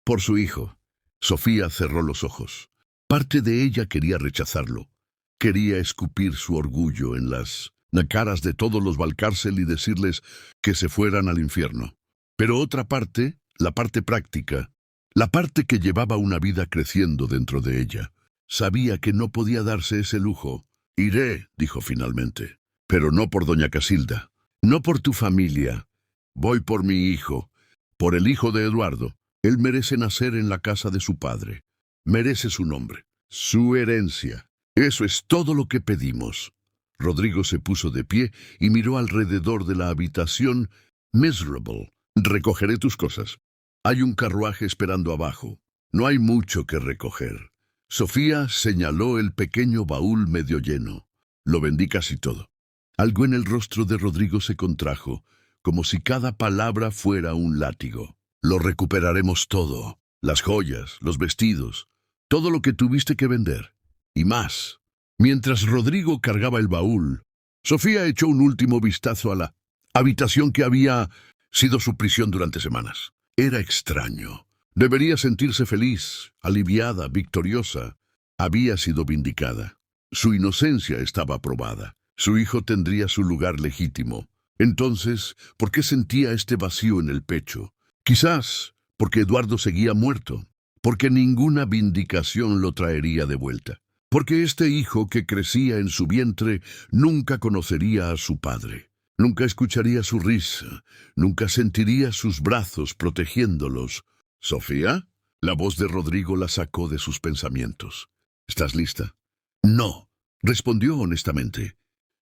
por su hijo. Sofía cerró los ojos. Parte de ella quería rechazarlo. Quería escupir su orgullo en las caras de todos los Valcárcel y decirles que se fueran al infierno. Pero otra parte, la parte práctica, la parte que llevaba una vida creciendo dentro de ella, sabía que no podía darse ese lujo. Iré, dijo finalmente, pero no por doña Casilda, no por tu familia. Voy por mi hijo, por el hijo de Eduardo. Él merece nacer en la casa de su padre. Merece su nombre, su herencia. Eso es todo lo que pedimos. Rodrigo se puso de pie y miró alrededor de la habitación. Miserable, recogeré tus cosas. Hay un carruaje esperando abajo. No hay mucho que recoger. Sofía señaló el pequeño baúl medio lleno. Lo vendí casi todo. Algo en el rostro de Rodrigo se contrajo, como si cada palabra fuera un látigo. Lo recuperaremos todo. Las joyas, los vestidos, todo lo que tuviste que vender. Y más. Mientras Rodrigo cargaba el baúl, Sofía echó un último vistazo a la habitación que había sido su prisión durante semanas. Era extraño. Debería sentirse feliz, aliviada, victoriosa. Había sido vindicada. Su inocencia estaba probada. Su hijo tendría su lugar legítimo. Entonces, ¿por qué sentía este vacío en el pecho? Quizás porque Eduardo seguía muerto, porque ninguna vindicación lo traería de vuelta, porque este hijo que crecía en su vientre nunca conocería a su padre, nunca escucharía su risa, nunca sentiría sus brazos protegiéndolos. ¿Sofía? La voz de Rodrigo la sacó de sus pensamientos. ¿Estás lista? No, respondió honestamente.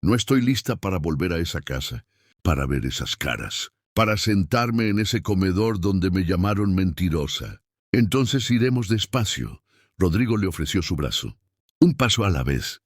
No estoy lista para volver a esa casa, para ver esas caras, para sentarme en ese comedor donde me llamaron mentirosa. Entonces iremos despacio. Rodrigo le ofreció su brazo. Un paso a la vez.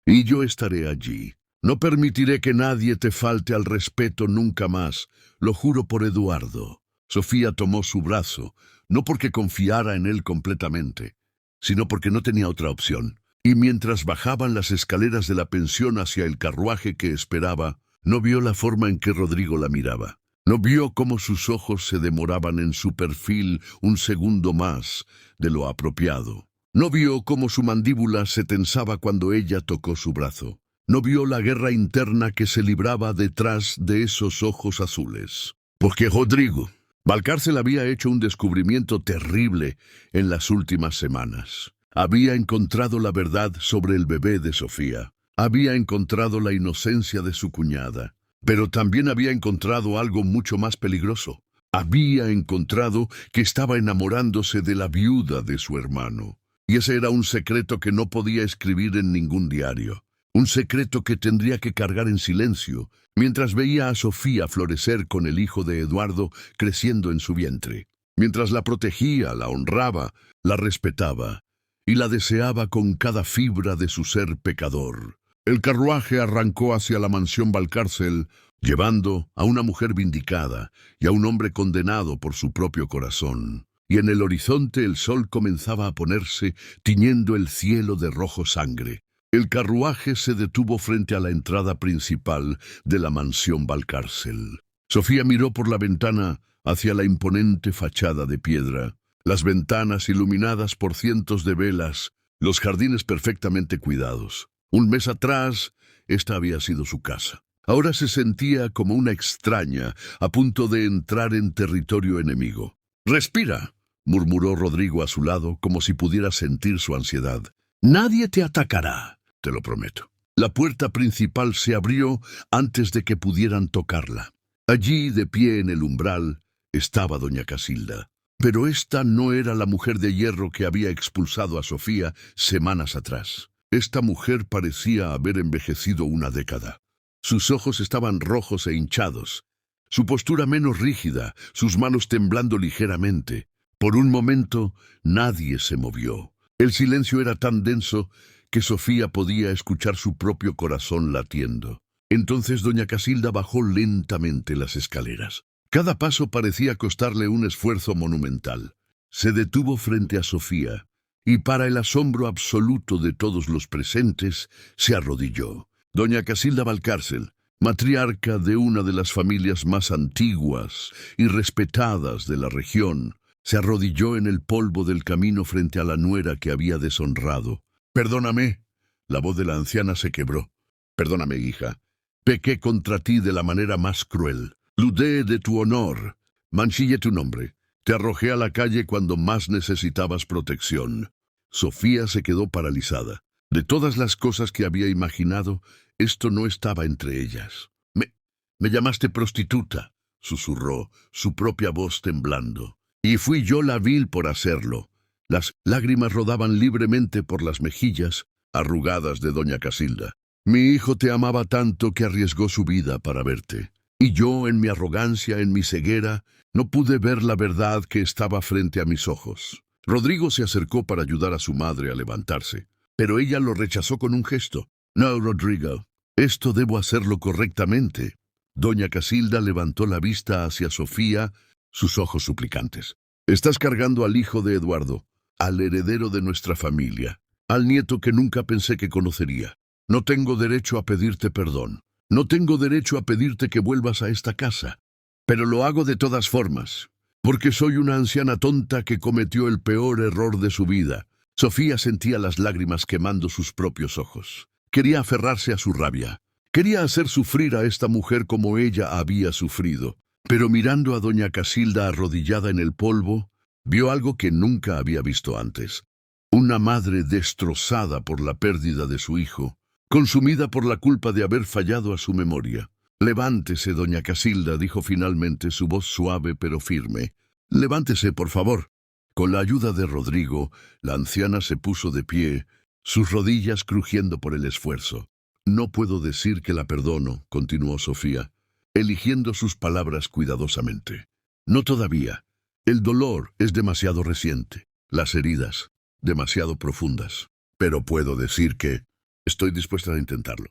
Y yo estaré allí. No permitiré que nadie te falte al respeto nunca más. Lo juro por Eduardo. Sofía tomó su brazo, no porque confiara en él completamente, sino porque no tenía otra opción. Y mientras bajaban las escaleras de la pensión hacia el carruaje que esperaba, no vio la forma en que Rodrigo la miraba. No vio cómo sus ojos se demoraban en su perfil un segundo más de lo apropiado. No vio cómo su mandíbula se tensaba cuando ella tocó su brazo. No vio la guerra interna que se libraba detrás de esos ojos azules. Porque Rodrigo Valcárcel había hecho un descubrimiento terrible en las últimas semanas. Había encontrado la verdad sobre el bebé de Sofía. Había encontrado la inocencia de su cuñada. Pero también había encontrado algo mucho más peligroso. Había encontrado que estaba enamorándose de la viuda de su hermano. Y ese era un secreto que no podía escribir en ningún diario. Un secreto que tendría que cargar en silencio, mientras veía a Sofía florecer con el hijo de Eduardo creciendo en su vientre. Mientras la protegía, la honraba, la respetaba y la deseaba con cada fibra de su ser pecador. El carruaje arrancó hacia la mansión Valcárcel, llevando a una mujer vindicada y a un hombre condenado por su propio corazón. Y en el horizonte el sol comenzaba a ponerse, tiñendo el cielo de rojo sangre. El carruaje se detuvo frente a la entrada principal de la mansión Valcárcel. Sofía miró por la ventana hacia la imponente fachada de piedra, las ventanas iluminadas por cientos de velas, los jardines perfectamente cuidados. Un mes atrás, esta había sido su casa. Ahora se sentía como una extraña, a punto de entrar en territorio enemigo. «Respira», murmuró Rodrigo a su lado, como si pudiera sentir su ansiedad. «Nadie te atacará, te lo prometo». La puerta principal se abrió antes de que pudieran tocarla. Allí, de pie en el umbral, estaba doña Casilda. Pero esta no era la mujer de hierro que había expulsado a Sofía semanas atrás. Esta mujer parecía haber envejecido una década. Sus ojos estaban rojos e hinchados, su postura menos rígida, sus manos temblando ligeramente. Por un momento, nadie se movió. El silencio era tan denso que Sofía podía escuchar su propio corazón latiendo. Entonces doña Casilda bajó lentamente las escaleras. Cada paso parecía costarle un esfuerzo monumental. Se detuvo frente a Sofía y, para el asombro absoluto de todos los presentes, se arrodilló. Doña Casilda Valcárcel, matriarca de una de las familias más antiguas y respetadas de la región, se arrodilló en el polvo del camino frente a la nuera que había deshonrado. «Perdóname». La voz de la anciana se quebró. «Perdóname, hija. Pequé contra ti de la manera más cruel. Dudé de tu honor. Manchillé tu nombre. Te arrojé a la calle cuando más necesitabas protección». Sofía se quedó paralizada. De todas las cosas que había imaginado, esto no estaba entre ellas. Me llamaste prostituta», susurró, su propia voz temblando. «Y fui yo la vil por hacerlo». Las lágrimas rodaban libremente por las mejillas arrugadas de doña Casilda. «Mi hijo te amaba tanto que arriesgó su vida para verte. Y yo, en mi arrogancia, en mi ceguera, no pude ver la verdad que estaba frente a mis ojos». Rodrigo se acercó para ayudar a su madre a levantarse, pero ella lo rechazó con un gesto. «No, Rodrigo, esto debo hacerlo correctamente». Doña Casilda levantó la vista hacia Sofía, sus ojos suplicantes. «Estás cargando al hijo de Eduardo, al heredero de nuestra familia, al nieto que nunca pensé que conocería. No tengo derecho a pedirte perdón. No tengo derecho a pedirte que vuelvas a esta casa. Pero lo hago de todas formas, porque soy una anciana tonta que cometió el peor error de su vida». Sofía sentía las lágrimas quemando sus propios ojos. Quería aferrarse a su rabia. Quería hacer sufrir a esta mujer como ella había sufrido. Pero mirando a doña Casilda arrodillada en el polvo, vio algo que nunca había visto antes. Una madre destrozada por la pérdida de su hijo, consumida por la culpa de haber fallado a su memoria. «Levántese, doña Casilda», dijo finalmente, su voz suave pero firme. «Levántese, por favor». Con la ayuda de Rodrigo, la anciana se puso de pie, sus rodillas crujiendo por el esfuerzo. «No puedo decir que la perdono», continuó Sofía, eligiendo sus palabras cuidadosamente. «No todavía. El dolor es demasiado reciente, las heridas demasiado profundas. Pero puedo decir que estoy dispuesta a intentarlo.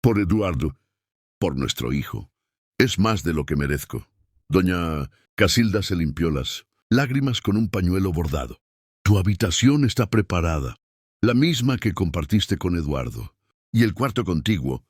Por Eduardo, por nuestro hijo. Es más de lo que merezco». Doña Casilda se limpió las lágrimas con un pañuelo bordado. «Tu habitación está preparada, la misma que compartiste con Eduardo. Y el cuarto contiguo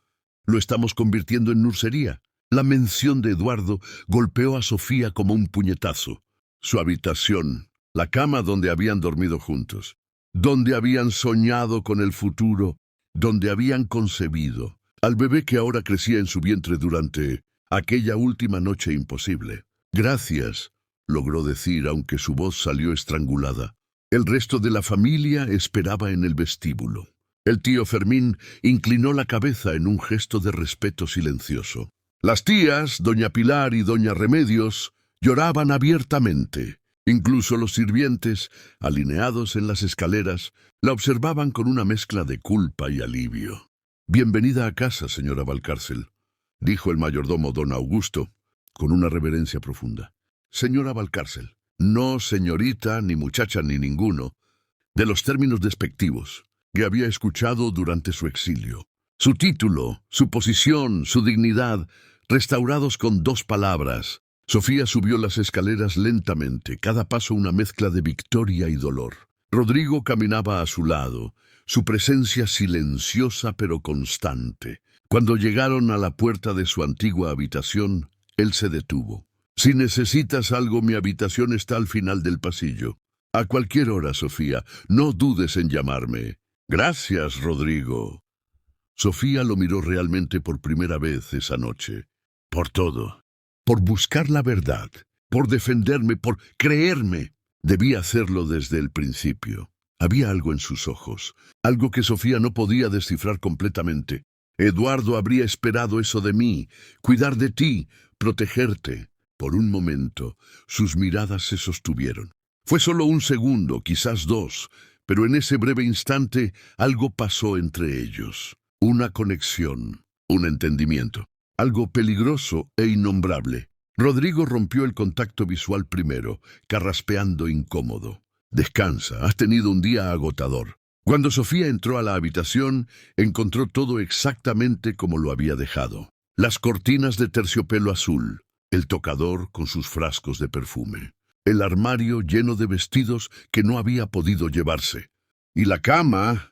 lo estamos convirtiendo en nursería». La mención de Eduardo golpeó a Sofía como un puñetazo. Su habitación, la cama donde habían dormido juntos, donde habían soñado con el futuro, donde habían concebido al bebé que ahora crecía en su vientre durante aquella última noche imposible. «Gracias», logró decir, aunque su voz salió estrangulada. El resto de la familia esperaba en el vestíbulo. El tío Fermín inclinó la cabeza en un gesto de respeto silencioso. Las tías, doña Pilar y doña Remedios, lloraban abiertamente. Incluso los sirvientes, alineados en las escaleras, la observaban con una mezcla de culpa y alivio. «Bienvenida a casa, señora Valcárcel», dijo el mayordomo don Augusto, con una reverencia profunda. «Señora Valcárcel, no señorita, ni muchacha, ni ninguno, de los términos despectivos que había escuchado durante su exilio. Su título, su posición, su dignidad, restaurados con 2 palabras». Sofía subió las escaleras lentamente, cada paso una mezcla de victoria y dolor. Rodrigo caminaba a su lado, su presencia silenciosa pero constante. Cuando llegaron a la puerta de su antigua habitación, él se detuvo. «Si necesitas algo, mi habitación está al final del pasillo. A cualquier hora, Sofía, no dudes en llamarme». «Gracias, Rodrigo». Sofía lo miró realmente por primera vez esa noche. «Por todo. Por buscar la verdad. Por defenderme. Por creerme». Debía hacerlo desde el principio. Había algo en sus ojos, algo que Sofía no podía descifrar completamente. Eduardo habría esperado eso de mí, cuidar de ti, protegerte. Por un momento, sus miradas se sostuvieron. Fue solo un segundo, quizás dos, pero en ese breve instante algo pasó entre ellos. Una conexión, un entendimiento. Algo peligroso e innombrable. Rodrigo rompió el contacto visual primero, carraspeando incómodo. Descansa, has tenido un día agotador. Cuando Sofía entró a la habitación, encontró todo exactamente como lo había dejado. Las cortinas de terciopelo azul, el tocador con sus frascos de perfume, el armario lleno de vestidos que no había podido llevarse. Y la cama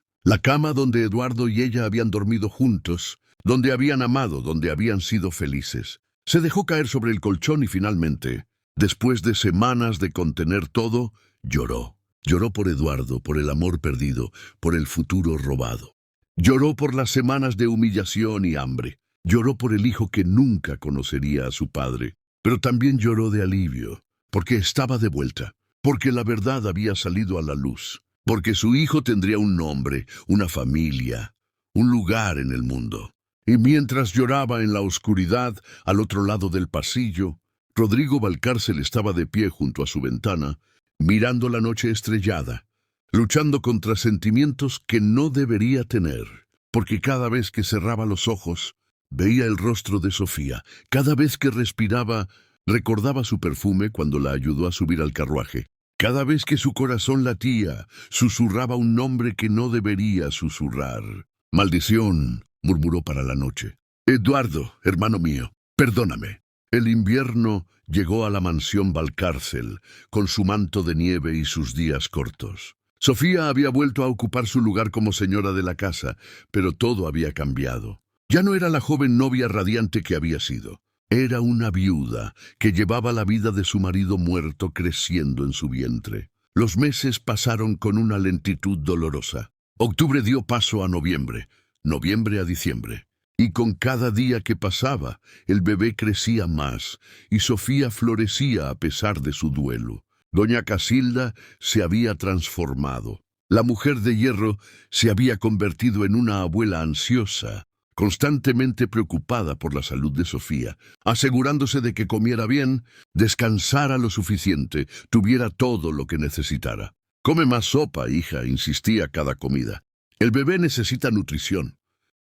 donde Eduardo y ella habían dormido juntos, donde habían amado, donde habían sido felices. Se dejó caer sobre el colchón y finalmente, después de semanas de contener todo, lloró. Lloró por Eduardo, por el amor perdido, por el futuro robado. Lloró por las semanas de humillación y hambre. Lloró por el hijo que nunca conocería a su padre. Pero también lloró de alivio, porque estaba de vuelta, porque la verdad había salido a la luz, porque su hijo tendría un nombre, una familia, un lugar en el mundo. Y mientras lloraba en la oscuridad, al otro lado del pasillo, Rodrigo Valcárcel estaba de pie junto a su ventana, mirando la noche estrellada, luchando contra sentimientos que no debería tener, porque cada vez que cerraba los ojos, veía el rostro de Sofía. Cada vez que respiraba, recordaba su perfume cuando la ayudó a subir al carruaje. Cada vez que su corazón latía, susurraba un nombre que no debería susurrar. «Maldición», murmuró para la noche. «Eduardo, hermano mío, perdóname». El invierno llegó a la mansión Valcárcel, con su manto de nieve y sus días cortos. Sofía había vuelto a ocupar su lugar como señora de la casa, pero todo había cambiado. Ya no era la joven novia radiante que había sido. Era una viuda que llevaba la vida de su marido muerto creciendo en su vientre. Los meses pasaron con una lentitud dolorosa. Octubre dio paso a noviembre, noviembre a diciembre. Y con cada día que pasaba, el bebé crecía más, y Sofía florecía a pesar de su duelo. Doña Casilda se había transformado. La mujer de hierro se había convertido en una abuela ansiosa, constantemente preocupada por la salud de Sofía, asegurándose de que comiera bien, descansara lo suficiente, tuviera todo lo que necesitara. «Come más sopa, hija», insistía cada comida. «El bebé necesita nutrición».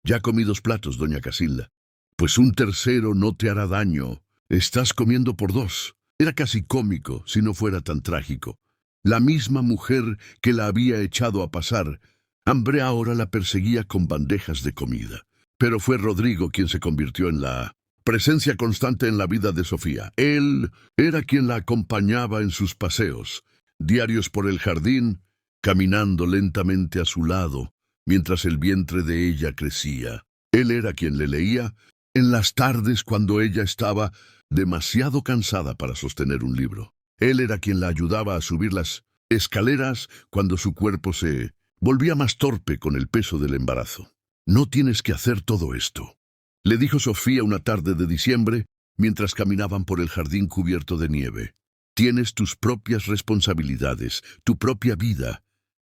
«Ya comí 2 platos, doña Casilda». «Pues un tercero no te hará daño. Estás comiendo por 2». Era casi cómico, si no fuera tan trágico. La misma mujer que la había echado a pasar, hambre ahora la perseguía con bandejas de comida. Pero fue Rodrigo quien se convirtió en la presencia constante en la vida de Sofía. Él era quien la acompañaba en sus paseos, diarios por el jardín, caminando lentamente a su lado, mientras el vientre de ella crecía. Él era quien le leía en las tardes cuando ella estaba demasiado cansada para sostener un libro. Él era quien la ayudaba a subir las escaleras cuando su cuerpo se volvía más torpe con el peso del embarazo. «No tienes que hacer todo esto», le dijo Sofía una tarde de diciembre mientras caminaban por el jardín cubierto de nieve. «Tienes tus propias responsabilidades, tu propia vida».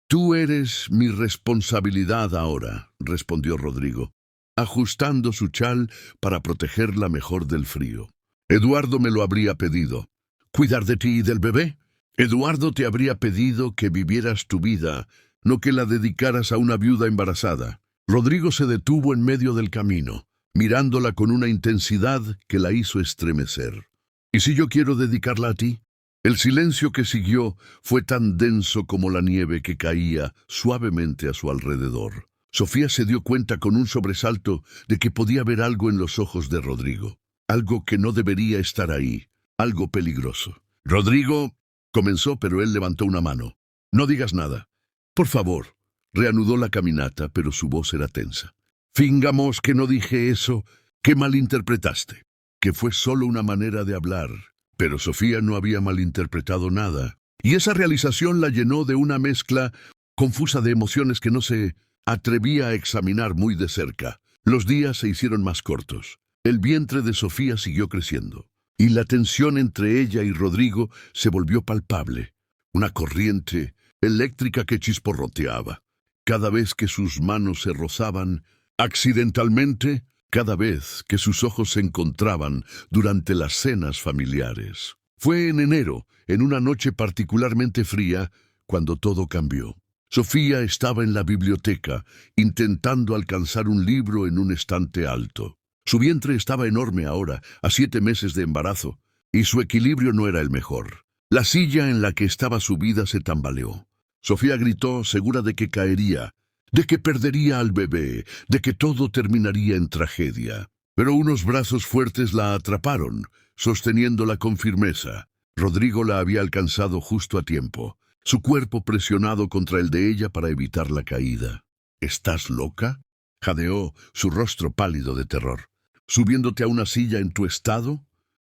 «Tú eres mi responsabilidad ahora», respondió Rodrigo, ajustando su chal para protegerla mejor del frío. «Eduardo me lo habría pedido». «¿Cuidar de ti y del bebé?» «Eduardo te habría pedido que vivieras tu vida, no que la dedicaras a una viuda embarazada». Rodrigo se detuvo en medio del camino, mirándola con una intensidad que la hizo estremecer. «¿Y si yo quiero dedicarla a ti?» El silencio que siguió fue tan denso como la nieve que caía suavemente a su alrededor. Sofía se dio cuenta con un sobresalto de que podía ver algo en los ojos de Rodrigo, algo que no debería estar ahí, algo peligroso. «Rodrigo», comenzó, pero él levantó una mano. «No digas nada. Por favor». Reanudó la caminata, pero su voz era tensa. «Fingamos que no dije eso, que malinterpretaste, que fue solo una manera de hablar». Pero Sofía no había malinterpretado nada, y esa realización la llenó de una mezcla confusa de emociones que no se atrevía a examinar muy de cerca. Los días se hicieron más cortos. El vientre de Sofía siguió creciendo, y la tensión entre ella y Rodrigo se volvió palpable, una corriente eléctrica que chisporroteaba. Cada vez que sus manos se rozaban, accidentalmente, cada vez que sus ojos se encontraban durante las cenas familiares. Fue en enero, en una noche particularmente fría, cuando todo cambió. Sofía estaba en la biblioteca, intentando alcanzar un libro en un estante alto. Su vientre estaba enorme ahora, a 7 meses de embarazo, y su equilibrio no era el mejor. La silla en la que estaba subida se tambaleó. Sofía gritó, segura de que caería, de que perdería al bebé, de que todo terminaría en tragedia. Pero unos brazos fuertes la atraparon, sosteniéndola con firmeza. Rodrigo la había alcanzado justo a tiempo, su cuerpo presionado contra el de ella para evitar la caída. ¿Estás loca?, jadeó, su rostro pálido de terror. ¿Subiéndote a una silla en tu estado?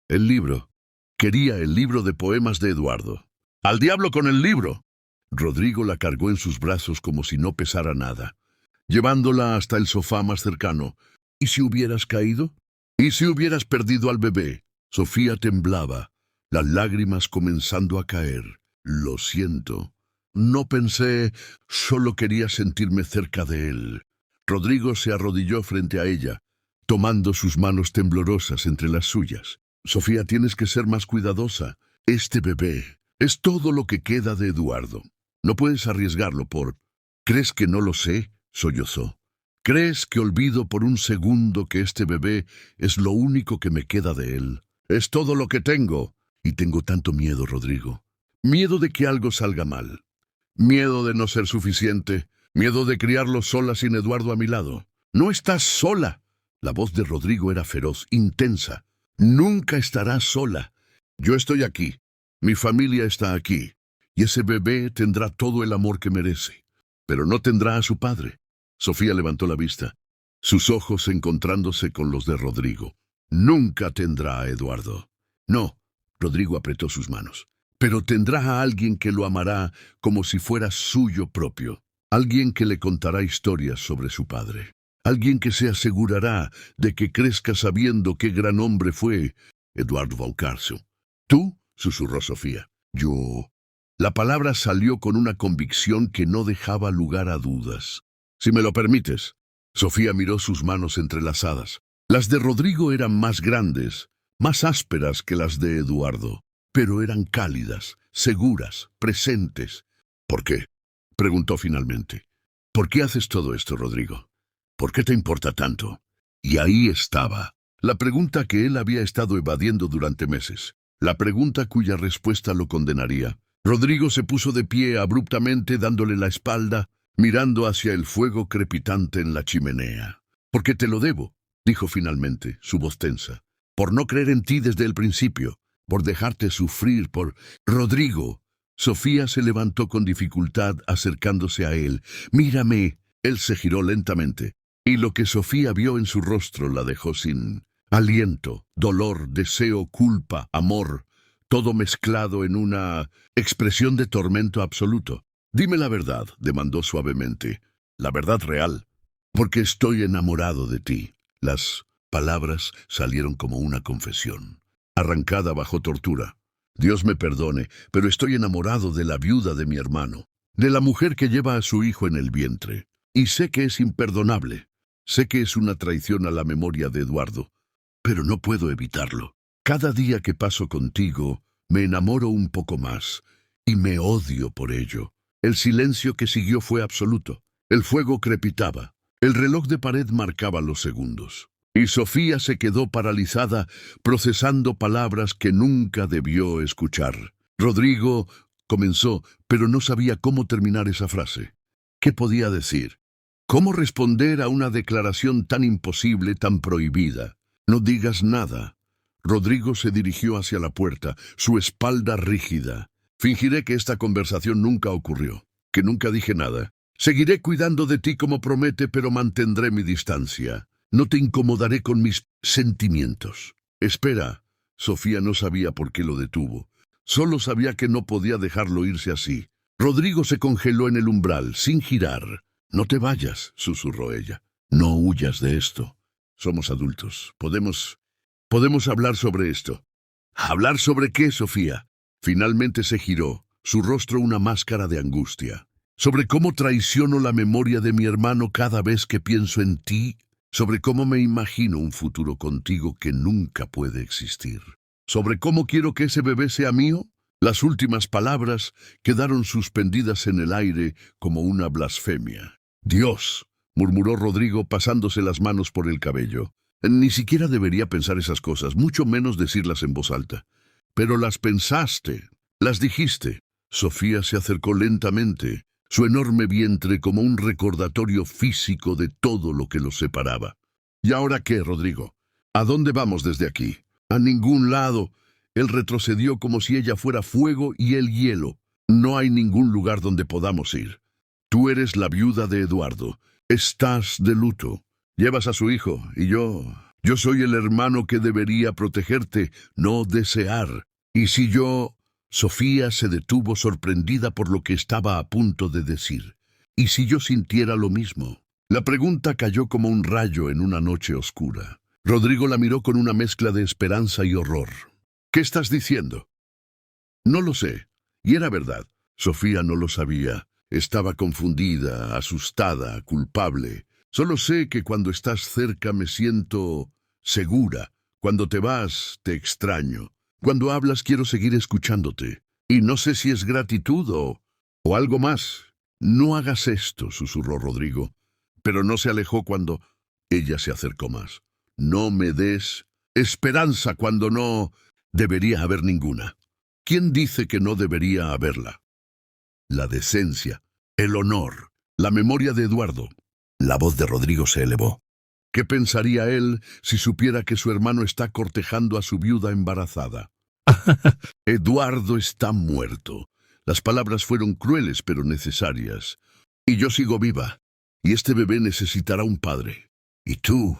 El libro. Quería el libro de poemas de Eduardo. ¡Al diablo con el libro! Rodrigo la cargó en sus brazos como si no pesara nada, llevándola hasta el sofá más cercano. ¿Y si hubieras caído? ¿Y si hubieras perdido al bebé? Sofía temblaba, las lágrimas comenzando a caer. Lo siento. No pensé, solo quería sentirme cerca de él. Rodrigo se arrodilló frente a ella, tomando sus manos temblorosas entre las suyas. Sofía, tienes que ser más cuidadosa. Este bebé es todo lo que queda de Eduardo. No puedes arriesgarlo por... ¿Crees que no lo sé?, sollozó. ¿Crees que olvido por un segundo que este bebé es lo único que me queda de él? Es todo lo que tengo. Y tengo tanto miedo, Rodrigo. Miedo de que algo salga mal. Miedo de no ser suficiente. Miedo de criarlo sola sin Eduardo a mi lado. No estás sola. La voz de Rodrigo era feroz, intensa. Nunca estarás sola. Yo estoy aquí. Mi familia está aquí. Y ese bebé tendrá todo el amor que merece. Pero no tendrá a su padre. Sofía levantó la vista, sus ojos encontrándose con los de Rodrigo. Nunca tendrá a Eduardo. No, Rodrigo apretó sus manos. Pero tendrá a alguien que lo amará como si fuera suyo propio. Alguien que le contará historias sobre su padre. Alguien que se asegurará de que crezca sabiendo qué gran hombre fue Eduardo Valcarce. ¿Tú?, susurró Sofía. Yo. La palabra salió con una convicción que no dejaba lugar a dudas. Si me lo permites. Sofía miró sus manos entrelazadas. Las de Rodrigo eran más grandes, más ásperas que las de Eduardo, pero eran cálidas, seguras, presentes. ¿Por qué?, preguntó finalmente. ¿Por qué haces todo esto, Rodrigo? ¿Por qué te importa tanto? Y ahí estaba, la pregunta que él había estado evadiendo durante meses, la pregunta cuya respuesta lo condenaría. Rodrigo se puso de pie abruptamente, dándole la espalda, mirando hacia el fuego crepitante en la chimenea. «Porque te lo debo», dijo finalmente, su voz tensa. «Por no creer en ti desde el principio, por dejarte sufrir, por... Rodrigo». Sofía se levantó con dificultad, acercándose a él. «Mírame». Él se giró lentamente, y lo que Sofía vio en su rostro la dejó sin aliento, dolor, deseo, culpa, amor, todo mezclado en una expresión de tormento absoluto. «Dime la verdad», demandó suavemente, «la verdad real, porque estoy enamorado de ti». Las palabras salieron como una confesión, arrancada bajo tortura. «Dios me perdone, pero estoy enamorado de la viuda de mi hermano, de la mujer que lleva a su hijo en el vientre, y sé que es imperdonable, sé que es una traición a la memoria de Eduardo, pero no puedo evitarlo. Cada día que paso contigo, me enamoro un poco más, y me odio por ello». El silencio que siguió fue absoluto. El fuego crepitaba. El reloj de pared marcaba los segundos. Y Sofía se quedó paralizada, procesando palabras que nunca debió escuchar. Rodrigo comenzó, pero no sabía cómo terminar esa frase. ¿Qué podía decir? ¿Cómo responder a una declaración tan imposible, tan prohibida? «No digas nada». Rodrigo se dirigió hacia la puerta, su espalda rígida. «Fingiré que esta conversación nunca ocurrió, que nunca dije nada. Seguiré cuidando de ti como promete, pero mantendré mi distancia. No te incomodaré con mis sentimientos». «Espera». Sofía no sabía por qué lo detuvo. Solo sabía que no podía dejarlo irse así. Rodrigo se congeló en el umbral, sin girar. «No te vayas», susurró ella. «No huyas de esto. Somos adultos. Podemos hablar sobre esto». «¿Hablar sobre qué, Sofía?» Finalmente se giró, su rostro una máscara de angustia. «Sobre cómo traiciono la memoria de mi hermano cada vez que pienso en ti, sobre cómo me imagino un futuro contigo que nunca puede existir». ¿Sobre cómo quiero que ese bebé sea mío? Las últimas palabras quedaron suspendidas en el aire como una blasfemia. Dios, murmuró Rodrigo pasándose las manos por el cabello. Ni siquiera debería pensar esas cosas, mucho menos decirlas en voz alta. Pero las pensaste, las dijiste. Sofía se acercó lentamente, su enorme vientre como un recordatorio físico de todo lo que los separaba. ¿Y ahora qué, Rodrigo? ¿A dónde vamos desde aquí? A ningún lado. Él retrocedió como si ella fuera fuego y él hielo. No hay ningún lugar donde podamos ir. Tú eres la viuda de Eduardo. Estás de luto. Llevas a su hijo, y yo soy el hermano que debería protegerte, no desear. Y si yo... Sofía se detuvo sorprendida por lo que estaba a punto de decir. ¿Y si yo sintiera lo mismo? La pregunta cayó como un rayo en una noche oscura. Rodrigo la miró con una mezcla de esperanza y horror. ¿Qué estás diciendo? No lo sé. Y era verdad. Sofía no lo sabía. Estaba confundida, asustada, culpable. Solo sé que cuando estás cerca me siento segura. Cuando te vas, te extraño. Cuando hablas quiero seguir escuchándote. Y no sé si es gratitud o algo más. No hagas esto, susurró Rodrigo. Pero no se alejó cuando ella se acercó más. No me des esperanza cuando no debería haber ninguna. ¿Quién dice que no debería haberla? La decencia, el honor, la memoria de Eduardo. La voz de Rodrigo se elevó. ¿Qué pensaría él si supiera que su hermano está cortejando a su viuda embarazada? Eduardo está muerto. Las palabras fueron crueles pero necesarias. Y yo sigo viva. Y este bebé necesitará un padre. ¿Y tú?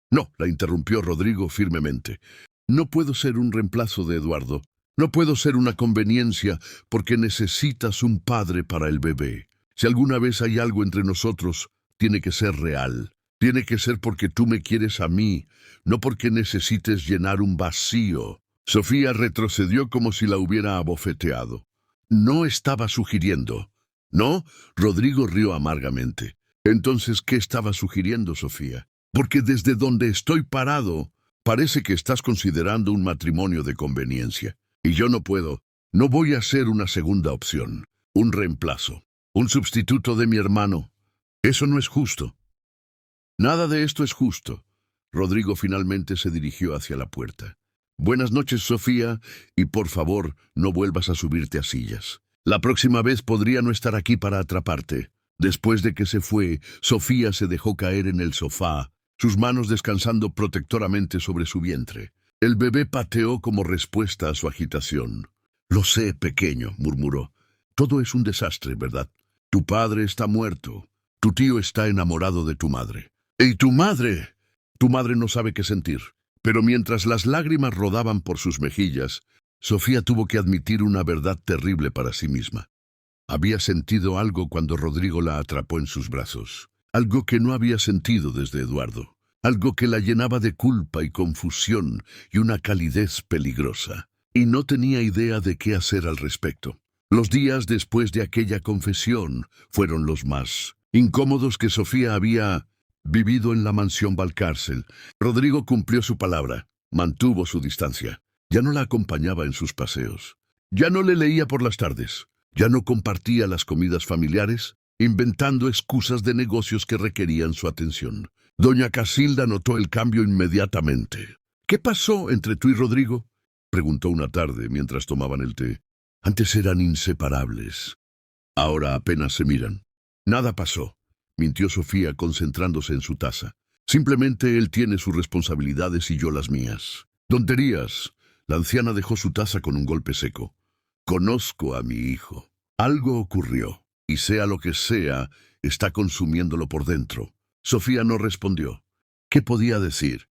No, la interrumpió Rodrigo firmemente. No puedo ser un reemplazo de Eduardo. No puedo ser una conveniencia porque necesitas un padre para el bebé. Si alguna vez hay algo entre nosotros, tiene que ser real. Tiene que ser porque tú me quieres a mí, no porque necesites llenar un vacío. Sofía retrocedió como si la hubiera abofeteado. No estaba sugiriendo. ¿No? Rodrigo rió amargamente. Entonces, ¿qué estaba sugiriendo, Sofía? Porque desde donde estoy parado, parece que estás considerando un matrimonio de conveniencia. Y yo no puedo. No voy a ser una segunda opción. Un reemplazo. Un sustituto de mi hermano. Eso no es justo. Nada de esto es justo. Rodrigo finalmente se dirigió hacia la puerta. Buenas noches, Sofía, y por favor, no vuelvas a subirte a sillas. La próxima vez podría no estar aquí para atraparte. Después de que se fue, Sofía se dejó caer en el sofá, sus manos descansando protectoramente sobre su vientre. El bebé pateó como respuesta a su agitación. Lo sé, pequeño, murmuró. Todo es un desastre, ¿verdad? Tu padre está muerto. Tu tío está enamorado de tu madre. ¿Y tu madre? Tu madre no sabe qué sentir. Pero mientras las lágrimas rodaban por sus mejillas, Sofía tuvo que admitir una verdad terrible para sí misma. Había sentido algo cuando Rodrigo la atrapó en sus brazos. Algo que no había sentido desde Eduardo. Algo que la llenaba de culpa y confusión y una calidez peligrosa. Y no tenía idea de qué hacer al respecto. Los días después de aquella confesión fueron los más incómodos que Sofía había vivido en la mansión Valcárcel. Rodrigo cumplió su palabra, mantuvo su distancia. Ya no la acompañaba en sus paseos. Ya no le leía por las tardes. Ya no compartía las comidas familiares, inventando excusas de negocios que requerían su atención. Doña Casilda notó el cambio inmediatamente. ¿Qué pasó entre tú y Rodrigo?, preguntó una tarde mientras tomaban el té. Antes eran inseparables. Ahora apenas se miran. Nada pasó, mintió Sofía concentrándose en su taza. Simplemente él tiene sus responsabilidades y yo las mías. Tonterías. La anciana dejó su taza con un golpe seco. Conozco a mi hijo. Algo ocurrió, y sea lo que sea, está consumiéndolo por dentro. Sofía no respondió. ¿Qué podía decir?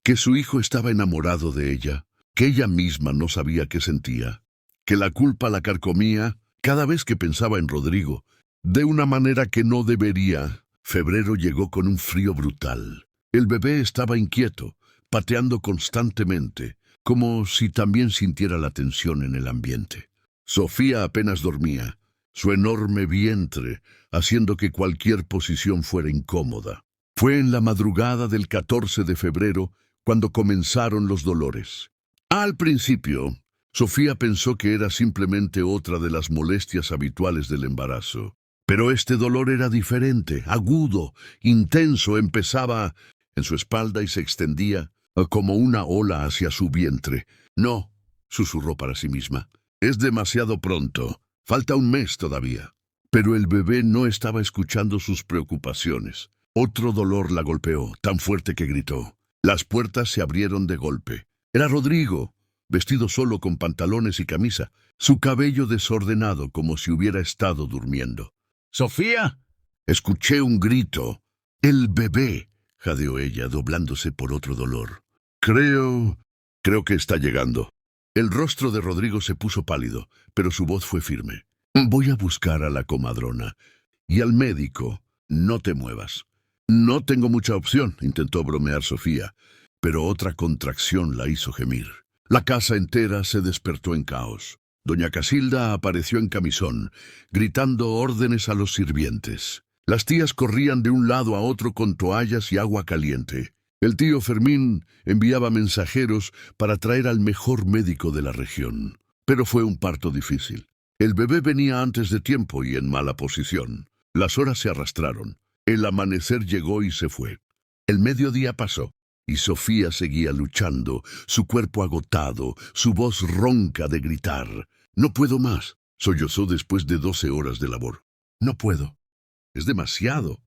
Que su hijo estaba enamorado de ella, que ella misma no sabía qué sentía, que la culpa la carcomía cada vez que pensaba en Rodrigo, de una manera que no debería. Febrero llegó con un frío brutal. El bebé estaba inquieto, pateando constantemente, como si también sintiera la tensión en el ambiente. Sofía apenas dormía, su enorme vientre haciendo que cualquier posición fuera incómoda. Fue en la madrugada del 14 de febrero cuando comenzaron los dolores. Al principio, Sofía pensó que era simplemente otra de las molestias habituales del embarazo. Pero este dolor era diferente, agudo, intenso, empezaba en su espalda y se extendía como una ola hacia su vientre. No, susurró para sí misma. Es demasiado pronto. Falta un mes todavía. Pero el bebé no estaba escuchando sus preocupaciones. Otro dolor la golpeó, tan fuerte que gritó. Las puertas se abrieron de golpe. Era Rodrigo, vestido solo con pantalones y camisa, su cabello desordenado como si hubiera estado durmiendo. —¿Sofía? Escuché un grito. El bebé, jadeó ella, doblándose por otro dolor. Creo que está llegando. El rostro de Rodrigo se puso pálido, pero su voz fue firme. Voy a buscar a la comadrona. Y al médico. No te muevas. No tengo mucha opción, intentó bromear Sofía, pero otra contracción la hizo gemir. La casa entera se despertó en caos. Doña Casilda apareció en camisón, gritando órdenes a los sirvientes. Las tías corrían de un lado a otro con toallas y agua caliente. El tío Fermín enviaba mensajeros para traer al mejor médico de la región. Pero fue un parto difícil. El bebé venía antes de tiempo y en mala posición. Las horas se arrastraron. El amanecer llegó y se fue. El mediodía pasó. Y Sofía seguía luchando, su cuerpo agotado, su voz ronca de gritar. «No puedo más», sollozó después de 12 horas de labor. «No puedo. Es demasiado».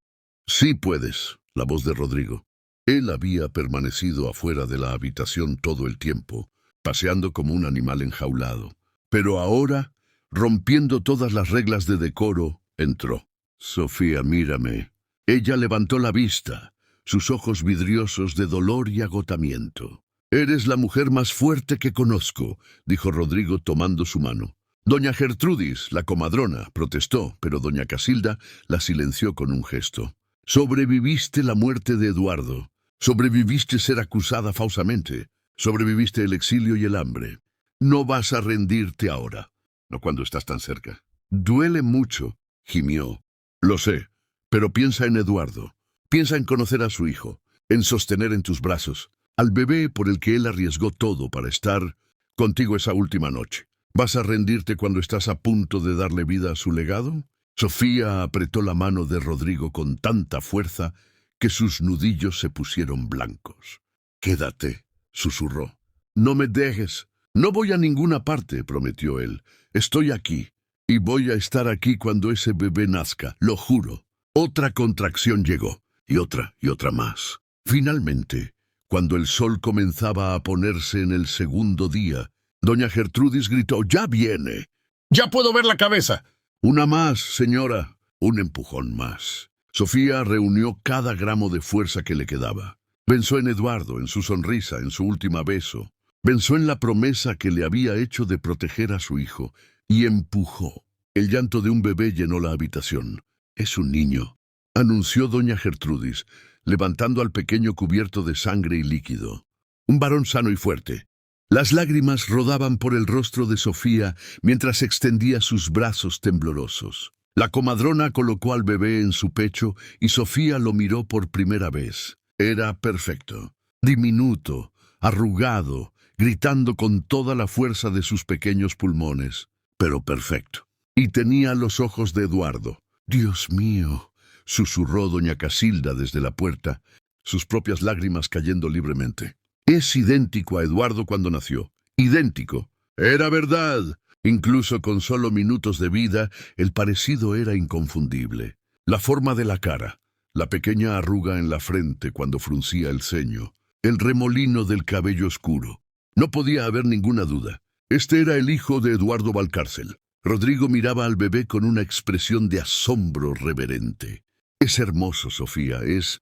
«Sí puedes», la voz de Rodrigo. Él había permanecido afuera de la habitación todo el tiempo, paseando como un animal enjaulado. Pero ahora, rompiendo todas las reglas de decoro, entró. «Sofía, mírame». Ella levantó la vista, sus ojos vidriosos de dolor y agotamiento. «Eres la mujer más fuerte que conozco», dijo Rodrigo tomando su mano. Doña Gertrudis, la comadrona, protestó, pero doña Casilda la silenció con un gesto. «Sobreviviste la muerte de Eduardo. Sobreviviste ser acusada falsamente. Sobreviviste el exilio y el hambre. No vas a rendirte ahora. No cuando estás tan cerca». «Duele mucho», gimió. «Lo sé, pero piensa en Eduardo. Piensa en conocer a su hijo, en sostener en tus brazos al bebé por el que él arriesgó todo para estar contigo esa última noche. ¿Vas a rendirte cuando estás a punto de darle vida a su legado?» Sofía apretó la mano de Rodrigo con tanta fuerza que sus nudillos se pusieron blancos. «Quédate», susurró. «No me dejes. No voy a ninguna parte», prometió él. «Estoy aquí, y voy a estar aquí cuando ese bebé nazca, lo juro». Otra contracción llegó, y otra más. Finalmente, cuando el sol comenzaba a ponerse en el segundo día, doña Gertrudis gritó: «¡Ya viene!». ¡Ya puedo ver la cabeza! «Una más, señora». Un empujón más. Sofía reunió cada gramo de fuerza que le quedaba. Pensó en Eduardo, en su sonrisa, en su último beso. Pensó en la promesa que le había hecho de proteger a su hijo, y empujó. El llanto de un bebé llenó la habitación. «Es un niño», anunció doña Gertrudis, levantando al pequeño cubierto de sangre y líquido. «Un varón sano y fuerte». Las lágrimas rodaban por el rostro de Sofía mientras extendía sus brazos temblorosos. La comadrona colocó al bebé en su pecho y Sofía lo miró por primera vez. Era perfecto, diminuto, arrugado, gritando con toda la fuerza de sus pequeños pulmones, pero perfecto. Y tenía los ojos de Eduardo. «Dios mío», susurró doña Casilda desde la puerta, sus propias lágrimas cayendo libremente. «Es idéntico a Eduardo cuando nació. Idéntico». Era verdad. Incluso con solo minutos de vida, el parecido era inconfundible. La forma de la cara, la pequeña arruga en la frente cuando fruncía el ceño, el remolino del cabello oscuro. No podía haber ninguna duda. Este era el hijo de Eduardo Valcárcel. Rodrigo miraba al bebé con una expresión de asombro reverente. «Es hermoso, Sofía, es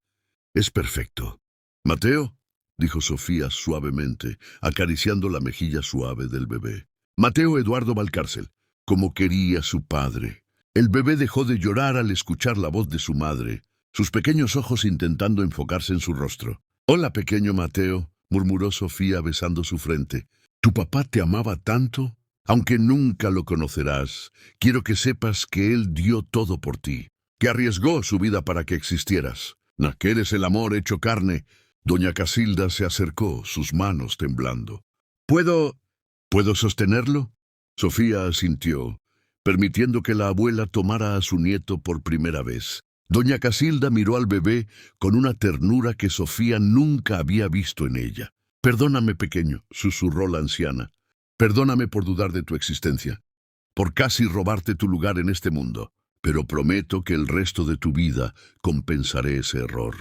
perfecto». «Mateo», dijo Sofía suavemente, acariciando la mejilla suave del bebé. «Mateo Eduardo Valcárcel, como quería su padre». El bebé dejó de llorar al escuchar la voz de su madre, sus pequeños ojos intentando enfocarse en su rostro. «Hola, pequeño Mateo», murmuró Sofía besando su frente. «¿Tu papá te amaba tanto? Aunque nunca lo conocerás, quiero que sepas que él dio todo por ti, que arriesgó su vida para que existieras. Que eres el amor hecho carne». Doña Casilda se acercó, sus manos temblando. ¿Puedo sostenerlo? Sofía asintió, permitiendo que la abuela tomara a su nieto por primera vez. Doña Casilda miró al bebé con una ternura que Sofía nunca había visto en ella. «Perdóname, pequeño», susurró la anciana. «Perdóname por dudar de tu existencia, por casi robarte tu lugar en este mundo, pero prometo que el resto de tu vida compensaré ese error.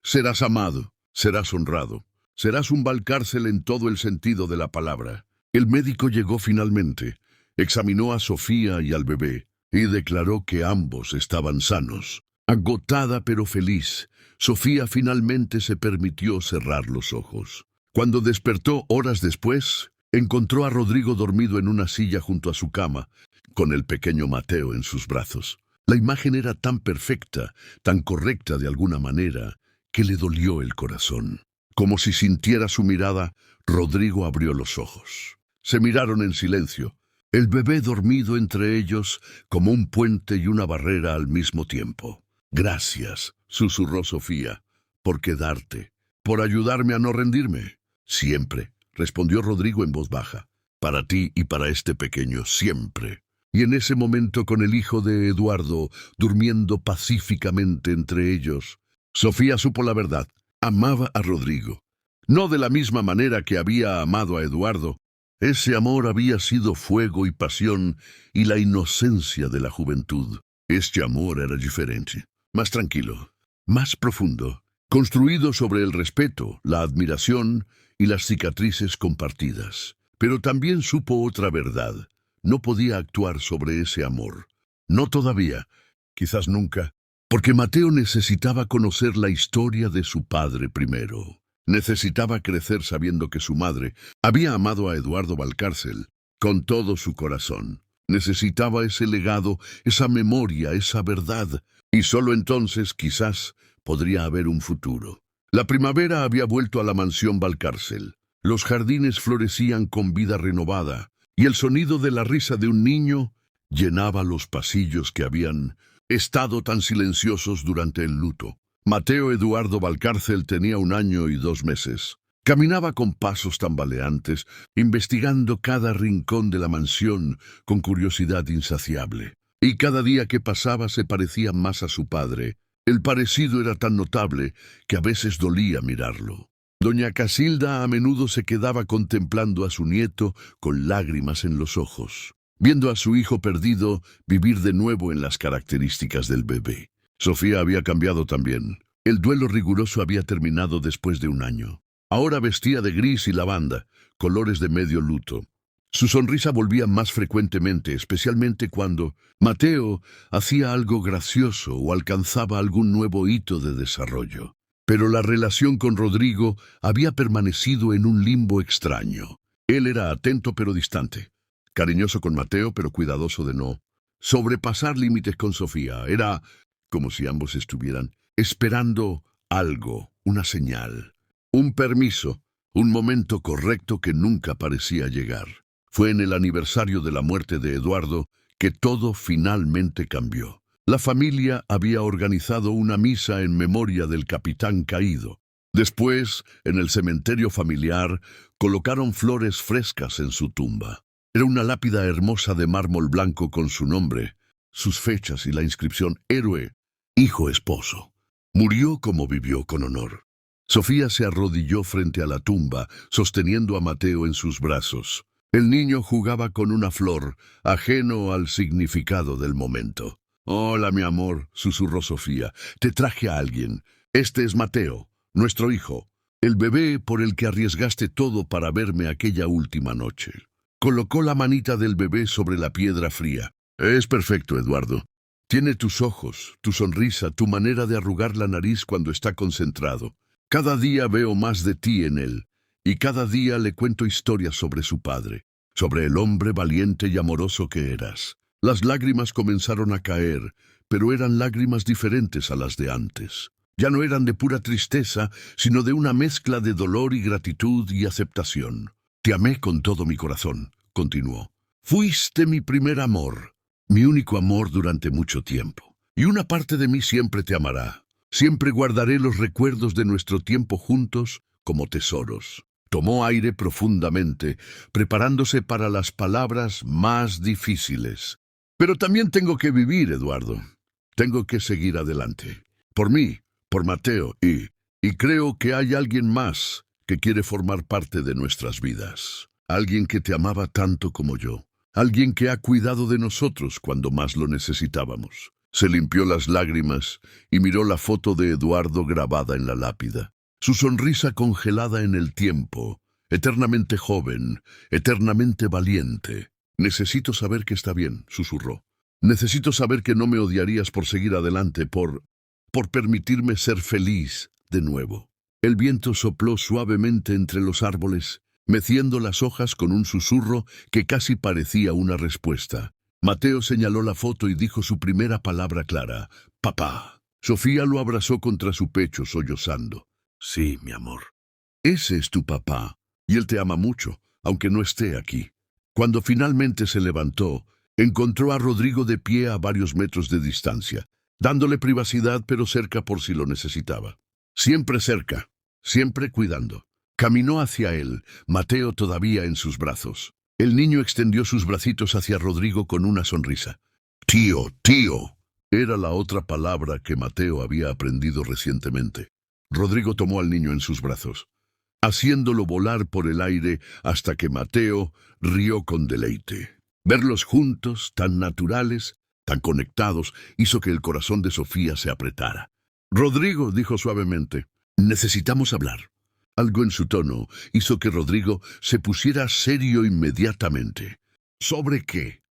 Serás amado, serás honrado, serás un Valcárcel en todo el sentido de la palabra». El médico llegó finalmente, examinó a Sofía y al bebé y declaró que ambos estaban sanos. Agotada pero feliz, Sofía finalmente se permitió cerrar los ojos. Cuando despertó horas después, encontró a Rodrigo dormido en una silla junto a su cama, con el pequeño Mateo en sus brazos. La imagen era tan perfecta, tan correcta de alguna manera, que le dolió el corazón. Como si sintiera su mirada, Rodrigo abrió los ojos. Se miraron en silencio, el bebé dormido entre ellos como un puente y una barrera al mismo tiempo. «Gracias», susurró Sofía, «por quedarte, por ayudarme a no rendirme». «Siempre», respondió Rodrigo en voz baja, «para ti y para este pequeño, siempre». Y en ese momento, con el hijo de Eduardo durmiendo pacíficamente entre ellos, Sofía supo la verdad. Amaba a Rodrigo. No de la misma manera que había amado a Eduardo. Ese amor había sido fuego y pasión y la inocencia de la juventud. Este amor era diferente, más tranquilo, más profundo, construido sobre el respeto, la admiración y las cicatrices compartidas. Pero también supo otra verdad. No podía actuar sobre ese amor. No todavía, quizás nunca, porque Mateo necesitaba conocer la historia de su padre primero. Necesitaba crecer sabiendo que su madre había amado a Eduardo Valcárcel con todo su corazón. Necesitaba ese legado, esa memoria, esa verdad, y solo entonces, quizás, podría haber un futuro. La primavera había vuelto a la mansión Valcárcel. Los jardines florecían con vida renovada, y el sonido de la risa de un niño llenaba los pasillos que habían estado tan silenciosos durante el luto. Mateo Eduardo Valcárcel tenía 1 año y 2 meses. Caminaba con pasos tambaleantes, investigando cada rincón de la mansión con curiosidad insaciable. Y cada día que pasaba se parecía más a su padre. El parecido era tan notable que a veces dolía mirarlo. Doña Casilda a menudo se quedaba contemplando a su nieto con lágrimas en los ojos, viendo a su hijo perdido vivir de nuevo en las características del bebé. Sofía había cambiado también. El duelo riguroso había terminado después de 1 año. Ahora vestía de gris y lavanda, colores de medio luto. Su sonrisa volvía más frecuentemente, especialmente cuando Mateo hacía algo gracioso o alcanzaba algún nuevo hito de desarrollo. Pero la relación con Rodrigo había permanecido en un limbo extraño. Él era atento pero distante, cariñoso con Mateo pero cuidadoso de no sobrepasar límites con Sofía. Era como si ambos estuvieran esperando algo, una señal, un permiso, un momento correcto que nunca parecía llegar. Fue en el aniversario de la muerte de Eduardo que todo finalmente cambió. La familia había organizado una misa en memoria del capitán caído. Después, en el cementerio familiar, colocaron flores frescas en su tumba. Era una lápida hermosa de mármol blanco con su nombre, sus fechas y la inscripción «Héroe, hijo esposo». Murió como vivió con honor. Sofía se arrodilló frente a la tumba, sosteniendo a Mateo en sus brazos. El niño jugaba con una flor, ajeno al significado del momento. «Hola, mi amor», susurró Sofía. «Te traje a alguien. Este es Mateo, nuestro hijo, el bebé por el que arriesgaste todo para verme aquella última noche». Colocó la manita del bebé sobre la piedra fría. «Es perfecto, Eduardo. Tiene tus ojos, tu sonrisa, tu manera de arrugar la nariz cuando está concentrado. Cada día veo más de ti en él, y cada día le cuento historias sobre su padre, sobre el hombre valiente y amoroso que eras». Las lágrimas comenzaron a caer, pero eran lágrimas diferentes a las de antes. Ya no eran de pura tristeza, sino de una mezcla de dolor y gratitud y aceptación. «Te amé con todo mi corazón», continuó. «Fuiste mi primer amor, mi único amor durante mucho tiempo. Y una parte de mí siempre te amará. Siempre guardaré los recuerdos de nuestro tiempo juntos como tesoros. Tomó aire profundamente, preparándose para las palabras más difíciles. Pero también tengo que vivir, Eduardo. Tengo que seguir adelante. Por mí, por Mateo y creo que hay alguien más que quiere formar parte de nuestras vidas. Alguien que te amaba tanto como yo. Alguien que ha cuidado de nosotros cuando más lo necesitábamos. Se limpió las lágrimas y miró la foto de Eduardo grabada en la lápida. Su sonrisa congelada en el tiempo, eternamente joven, eternamente valiente. Necesito saber que está bien, susurró. Necesito saber que no me odiarías por seguir adelante, por permitirme ser feliz de nuevo. El viento sopló suavemente entre los árboles, meciendo las hojas con un susurro que casi parecía una respuesta. Mateo señaló la foto y dijo su primera palabra clara: «Papá». Sofía lo abrazó contra su pecho, sollozando. «Sí, mi amor. Ese es tu papá, y él te ama mucho, aunque no esté aquí». Cuando finalmente se levantó, encontró a Rodrigo de pie a varios metros de distancia, dándole privacidad pero cerca por si lo necesitaba. Siempre cerca, siempre cuidando. Caminó hacia él, Mateo todavía en sus brazos. El niño extendió sus bracitos hacia Rodrigo con una sonrisa. «Tío, tío». Era la otra palabra que Mateo había aprendido recientemente. Rodrigo tomó al niño en sus brazos, haciéndolo volar por el aire hasta que Mateo rió con deleite. Verlos juntos, tan naturales, tan conectados, hizo que el corazón de Sofía se apretara. «Rodrigo», dijo suavemente, «necesitamos hablar». Algo en su tono hizo que Rodrigo se pusiera serio inmediatamente. ¿Sobre qué?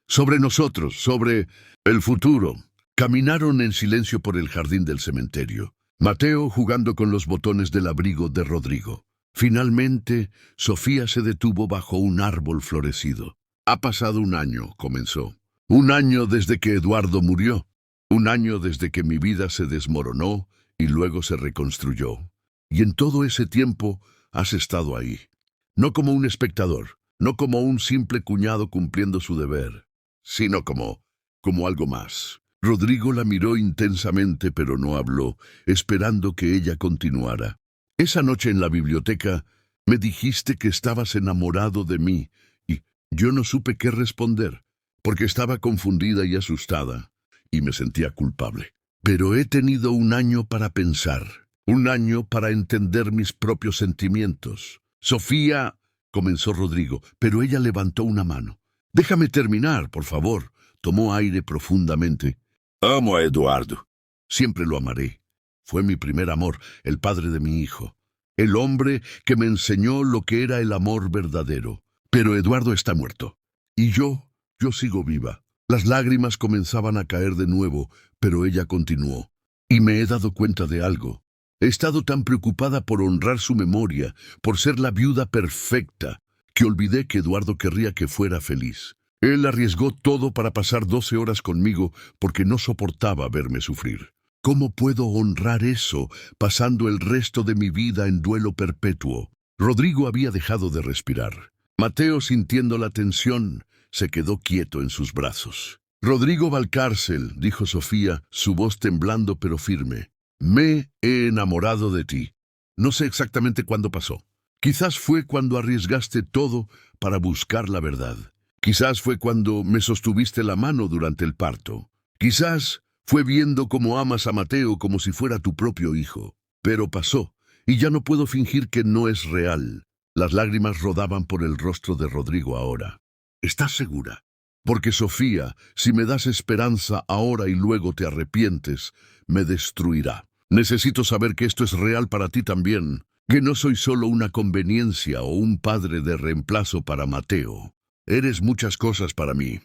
Sobre nosotros, sobre el futuro. Caminaron en silencio por el jardín del cementerio, Mateo jugando con los botones del abrigo de Rodrigo. Finalmente, Sofía se detuvo bajo un árbol florecido. «Ha pasado un año», comenzó. «Un año desde que Eduardo murió. Un año desde que mi vida se desmoronó y luego se reconstruyó. Y en todo ese tiempo has estado ahí. No como un espectador, no como un simple cuñado cumpliendo su deber, sino como algo más». Rodrigo la miró intensamente, pero no habló, esperando que ella continuara. «Esa noche en la biblioteca me dijiste que estabas enamorado de mí, y yo no supe qué responder, porque estaba confundida y asustada, y me sentía culpable. Pero he tenido un año para pensar, un año para entender mis propios sentimientos». «Sofía», comenzó Rodrigo, pero ella levantó una mano. «Déjame terminar, por favor». Tomó aire profundamente. «Amo a Eduardo. Siempre lo amaré. Fue mi primer amor, el padre de mi hijo. El hombre que me enseñó lo que era el amor verdadero. Pero Eduardo está muerto. Y yo sigo viva». Las lágrimas comenzaban a caer de nuevo, pero ella continuó. «Y me he dado cuenta de algo. He estado tan preocupada por honrar su memoria, por ser la viuda perfecta, que olvidé que Eduardo querría que fuera feliz. Él arriesgó todo para pasar 12 horas conmigo porque no soportaba verme sufrir. ¿Cómo puedo honrar eso pasando el resto de mi vida en duelo perpetuo?» Rodrigo había dejado de respirar. Mateo, sintiendo la tensión, se quedó quieto en sus brazos. «Rodrigo Valcárcel», dijo Sofía, su voz temblando pero firme. «Me he enamorado de ti. No sé exactamente cuándo pasó. Quizás fue cuando arriesgaste todo para buscar la verdad. Quizás fue cuando me sostuviste la mano durante el parto. Quizás fue viendo cómo amas a Mateo como si fuera tu propio hijo. Pero pasó, y ya no puedo fingir que no es real». Las lágrimas rodaban por el rostro de Rodrigo ahora. «¿Estás segura? Porque Sofía, si me das esperanza ahora y luego te arrepientes, me destruirá. Necesito saber que esto es real para ti también, que no soy solo una conveniencia o un padre de reemplazo para Mateo. Eres muchas cosas para mí».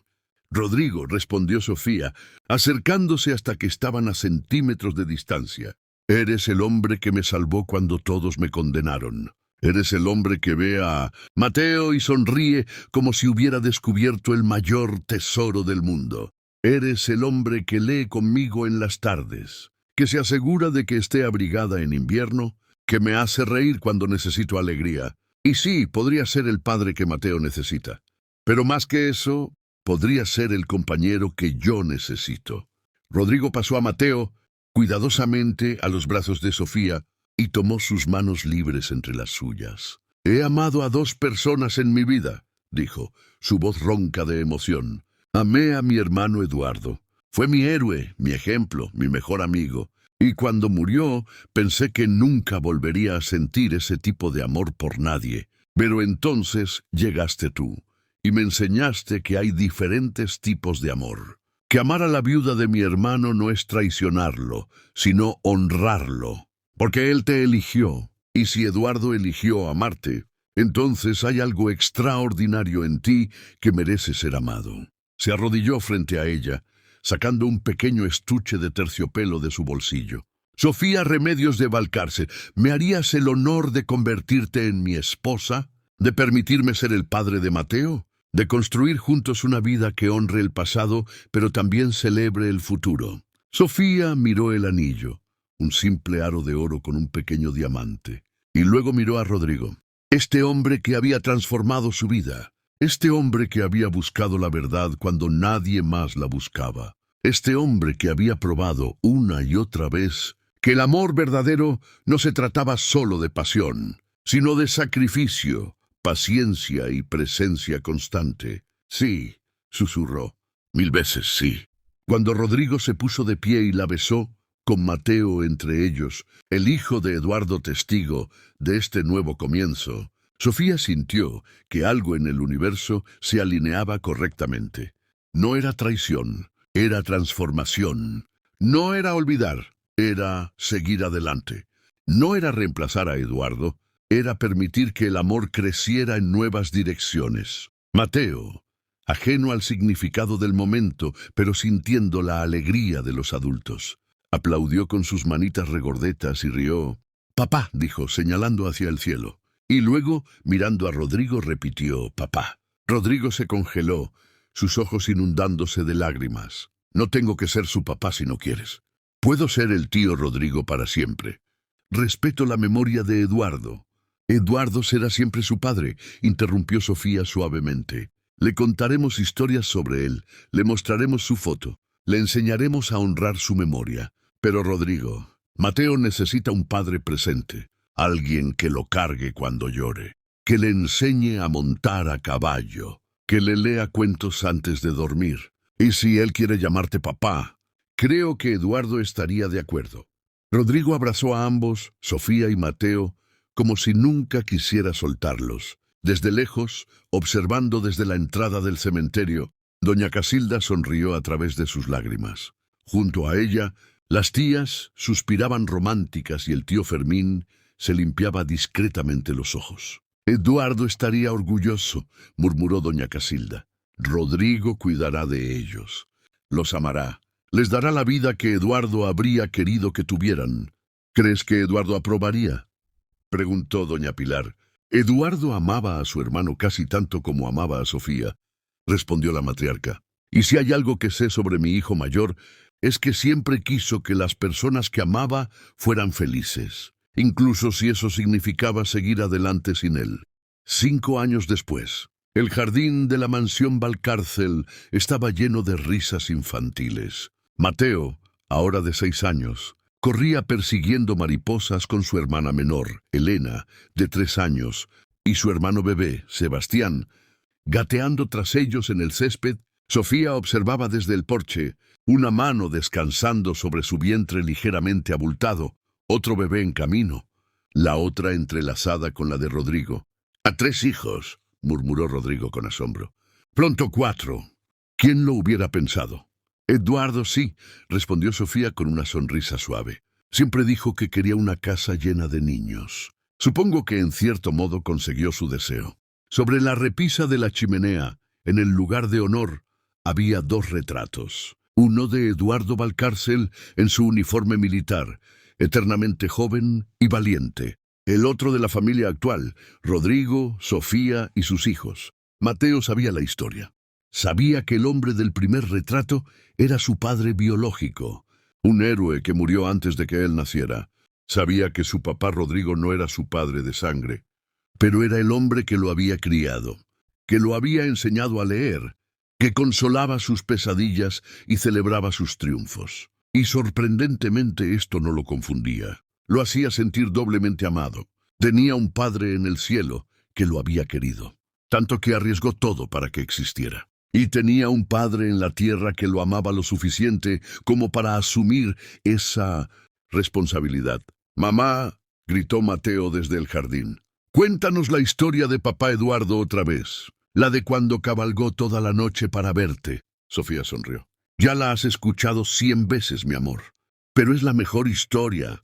«Rodrigo», respondió Sofía, acercándose hasta que estaban a centímetros de distancia. «Eres el hombre que me salvó cuando todos me condenaron. Eres el hombre que ve a Mateo y sonríe como si hubiera descubierto el mayor tesoro del mundo. Eres el hombre que lee conmigo en las tardes, que se asegura de que esté abrigada en invierno, que me hace reír cuando necesito alegría. Y sí, podría ser el padre que Mateo necesita. Pero más que eso, podría ser el compañero que yo necesito». Rodrigo pasó a Mateo cuidadosamente a los brazos de Sofía y tomó sus manos libres entre las suyas. He amado a dos personas en mi vida, dijo, su voz ronca de emoción. Amé a mi hermano Eduardo. Fue mi héroe, mi ejemplo, mi mejor amigo. Y cuando murió, pensé que nunca volvería a sentir ese tipo de amor por nadie. Pero entonces llegaste tú, y me enseñaste que hay diferentes tipos de amor. Que amar a la viuda de mi hermano no es traicionarlo, sino honrarlo. Porque él te eligió, y si Eduardo eligió amarte, entonces hay algo extraordinario en ti que merece ser amado. Se arrodilló frente a ella, sacando un pequeño estuche de terciopelo de su bolsillo. Sofía Remedios de Valcárcel, ¿me harías el honor de convertirte en mi esposa? ¿De permitirme ser el padre de Mateo? ¿De construir juntos una vida que honre el pasado, pero también celebre el futuro? Sofía miró el anillo, un simple aro de oro con un pequeño diamante, y luego miró a Rodrigo. Este hombre que había transformado su vida. Este hombre que había buscado la verdad cuando nadie más la buscaba. Este hombre que había probado una y otra vez que el amor verdadero no se trataba solo de pasión, sino de sacrificio, paciencia y presencia constante. Sí, susurró, 1000 veces sí. Cuando Rodrigo se puso de pie y la besó, con Mateo entre ellos, el hijo de Eduardo testigo de este nuevo comienzo, Sofía sintió que algo en el universo se alineaba correctamente. No era traición, era transformación. No era olvidar, era seguir adelante. No era reemplazar a Eduardo, era permitir que el amor creciera en nuevas direcciones. Mateo, ajeno al significado del momento, pero sintiendo la alegría de los adultos, aplaudió con sus manitas regordetas y rió. «Papá», dijo, señalando hacia el cielo. Y luego, mirando a Rodrigo, repitió, «Papá». Rodrigo se congeló, sus ojos inundándose de lágrimas. «No tengo que ser su papá si no quieres. Puedo ser el tío Rodrigo para siempre. Respeto la memoria de Eduardo». «Eduardo será siempre su padre», interrumpió Sofía suavemente. «Le contaremos historias sobre él, le mostraremos su foto, le enseñaremos a honrar su memoria. Pero Rodrigo, Mateo necesita un padre presente. Alguien que lo cargue cuando llore, que le enseñe a montar a caballo, que le lea cuentos antes de dormir. Y si él quiere llamarte papá, creo que Eduardo estaría de acuerdo». Rodrigo abrazó a ambos, Sofía y Mateo, como si nunca quisiera soltarlos. Desde lejos, observando desde la entrada del cementerio, doña Casilda sonrió a través de sus lágrimas. Junto a ella, las tías suspiraban románticas y el tío Fermín se limpiaba discretamente los ojos. «Eduardo estaría orgulloso», murmuró doña Casilda. «Rodrigo cuidará de ellos. Los amará. Les dará la vida que Eduardo habría querido que tuvieran». «¿Crees que Eduardo aprobaría?», preguntó doña Pilar. «Eduardo amaba a su hermano casi tanto como amaba a Sofía», respondió la matriarca. «Y si hay algo que sé sobre mi hijo mayor, es que siempre quiso que las personas que amaba fueran felices, incluso si eso significaba seguir adelante sin él». 5 años después, el jardín de la mansión Valcárcel estaba lleno de risas infantiles. Mateo, ahora de 6 años, corría persiguiendo mariposas con su hermana menor, Elena, de 3 años, y su hermano bebé, Sebastián. Gateando tras ellos en el césped, Sofía observaba desde el porche, una mano descansando sobre su vientre ligeramente abultado, otro bebé en camino, la otra entrelazada con la de Rodrigo. «A 3 hijos», murmuró Rodrigo con asombro. «Pronto 4. ¿Quién lo hubiera pensado?» «Eduardo sí», respondió Sofía con una sonrisa suave. «Siempre dijo que quería una casa llena de niños. Supongo que en cierto modo consiguió su deseo». Sobre la repisa de la chimenea, en el lugar de honor, había 2 retratos. Uno de Eduardo Valcárcel en su uniforme militar, eternamente joven y valiente. El otro de la familia actual, Rodrigo, Sofía y sus hijos. Mateo sabía la historia. Sabía que el hombre del primer retrato era su padre biológico, un héroe que murió antes de que él naciera. Sabía que su papá Rodrigo no era su padre de sangre, pero era el hombre que lo había criado, que lo había enseñado a leer, que consolaba sus pesadillas y celebraba sus triunfos. Y sorprendentemente esto no lo confundía. Lo hacía sentir doblemente amado. Tenía un padre en el cielo que lo había querido, tanto que arriesgó todo para que existiera. Y tenía un padre en la tierra que lo amaba lo suficiente como para asumir esa responsabilidad. «Mamá», gritó Mateo desde el jardín, «cuéntanos la historia de papá Eduardo otra vez, la de cuando cabalgó toda la noche para verte». Sofía sonrió. «Ya la has escuchado 100 veces, mi amor, pero es la mejor historia»,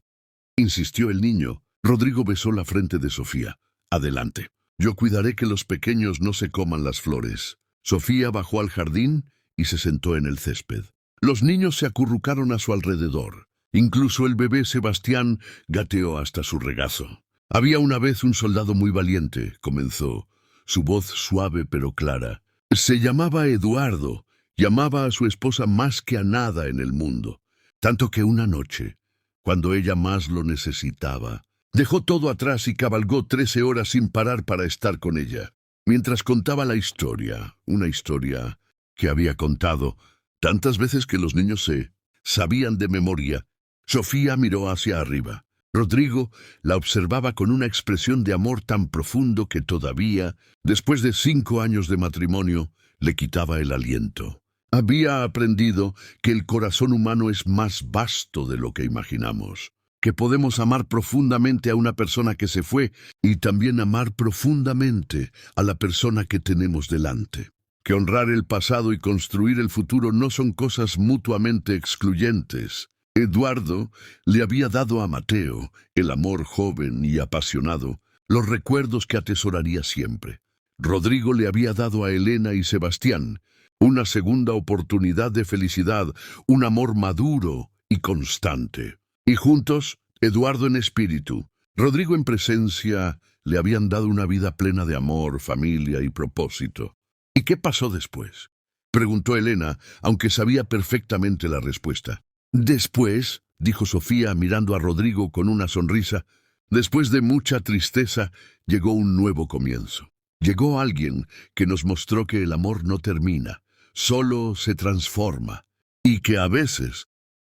insistió el niño. Rodrigo besó la frente de Sofía. «Adelante. Yo cuidaré que los pequeños no se coman las flores». Sofía bajó al jardín y se sentó en el césped. Los niños se acurrucaron a su alrededor. Incluso el bebé Sebastián gateó hasta su regazo. «Había una vez un soldado muy valiente», comenzó, su voz suave pero clara. «Se llamaba Eduardo y amaba a su esposa más que a nada en el mundo. Tanto que una noche, cuando ella más lo necesitaba, dejó todo atrás y cabalgó 13 horas sin parar para estar con ella». Mientras contaba la historia, una historia que había contado tantas veces que los niños se sabían de memoria, Sofía miró hacia arriba. Rodrigo la observaba con una expresión de amor tan profundo que todavía, después de 5 años de matrimonio, le quitaba el aliento. Había aprendido que el corazón humano es más vasto de lo que imaginamos, que podemos amar profundamente a una persona que se fue y también amar profundamente a la persona que tenemos delante. Que honrar el pasado y construir el futuro no son cosas mutuamente excluyentes. Eduardo le había dado a Mateo, el amor joven y apasionado, los recuerdos que atesoraría siempre. Rodrigo le había dado a Elena y Sebastián una segunda oportunidad de felicidad, un amor maduro y constante. Y juntos, Eduardo en espíritu, Rodrigo en presencia, le habían dado una vida plena de amor, familia y propósito. ¿Y qué pasó después?, preguntó Elena, aunque sabía perfectamente la respuesta. «Después», dijo Sofía mirando a Rodrigo con una sonrisa, «después de mucha tristeza, llegó un nuevo comienzo. Llegó alguien que nos mostró que el amor no termina, solo se transforma, y que a veces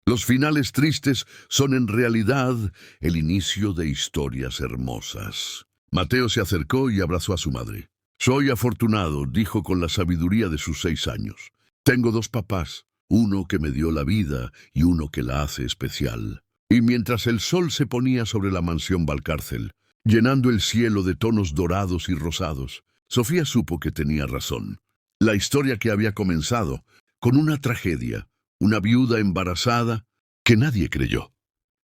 los finales tristes son en realidad el inicio de historias hermosas». Mateo se acercó y abrazó a su madre. «Soy afortunado», dijo con la sabiduría de sus 6 años. «Tengo 2 papás, uno que me dio la vida y uno que la hace especial». Y mientras el sol se ponía sobre la mansión Valcárcel, llenando el cielo de tonos dorados y rosados, Sofía supo que tenía razón. La historia que había comenzado con una tragedia, una viuda embarazada que nadie creyó,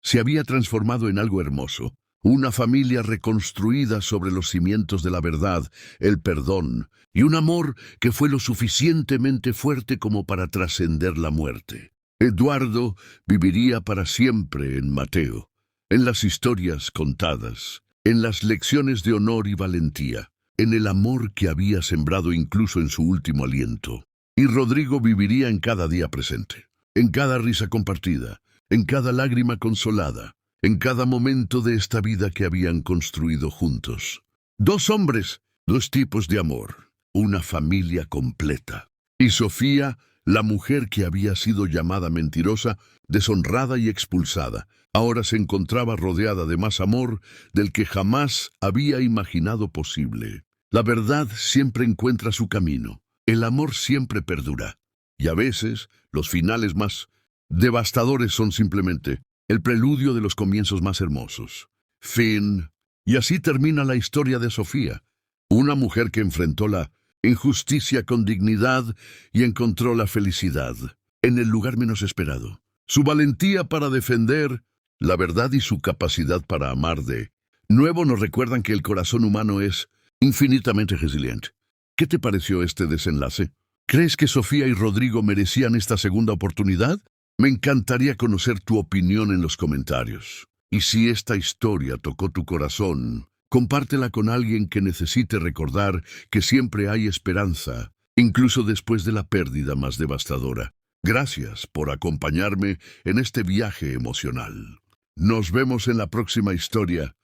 se había transformado en algo hermoso, una familia reconstruida sobre los cimientos de la verdad, el perdón y un amor que fue lo suficientemente fuerte como para trascender la muerte. Eduardo viviría para siempre en Mateo, en las historias contadas, en las lecciones de honor y valentía, en el amor que había sembrado incluso en su último aliento. Y Rodrigo viviría en cada día presente, en cada risa compartida, en cada lágrima consolada, en cada momento de esta vida que habían construido juntos. 2 hombres, 2 tipos de amor, una familia completa. Y Sofía, la mujer que había sido llamada mentirosa, deshonrada y expulsada, ahora se encontraba rodeada de más amor del que jamás había imaginado posible. La verdad siempre encuentra su camino. El amor siempre perdura. Y a veces, los finales más devastadores son simplemente el preludio de los comienzos más hermosos. Fin. Y así termina la historia de Sofía, una mujer que enfrentó la injusticia con dignidad y encontró la felicidad en el lugar menos esperado. Su valentía para defender la verdad y su capacidad para amar de nuevo nos recuerdan que el corazón humano es infinitamente resiliente. ¿Qué te pareció este desenlace? ¿Crees que Sofía y Rodrigo merecían esta segunda oportunidad? Me encantaría conocer tu opinión en los comentarios. Y si esta historia tocó tu corazón, compártela con alguien que necesite recordar que siempre hay esperanza, incluso después de la pérdida más devastadora. Gracias por acompañarme en este viaje emocional. Nos vemos en la próxima historia.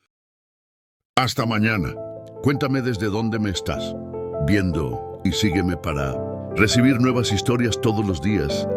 Hasta mañana. Cuéntame desde dónde me estás viendo y sígueme para recibir nuevas historias todos los días.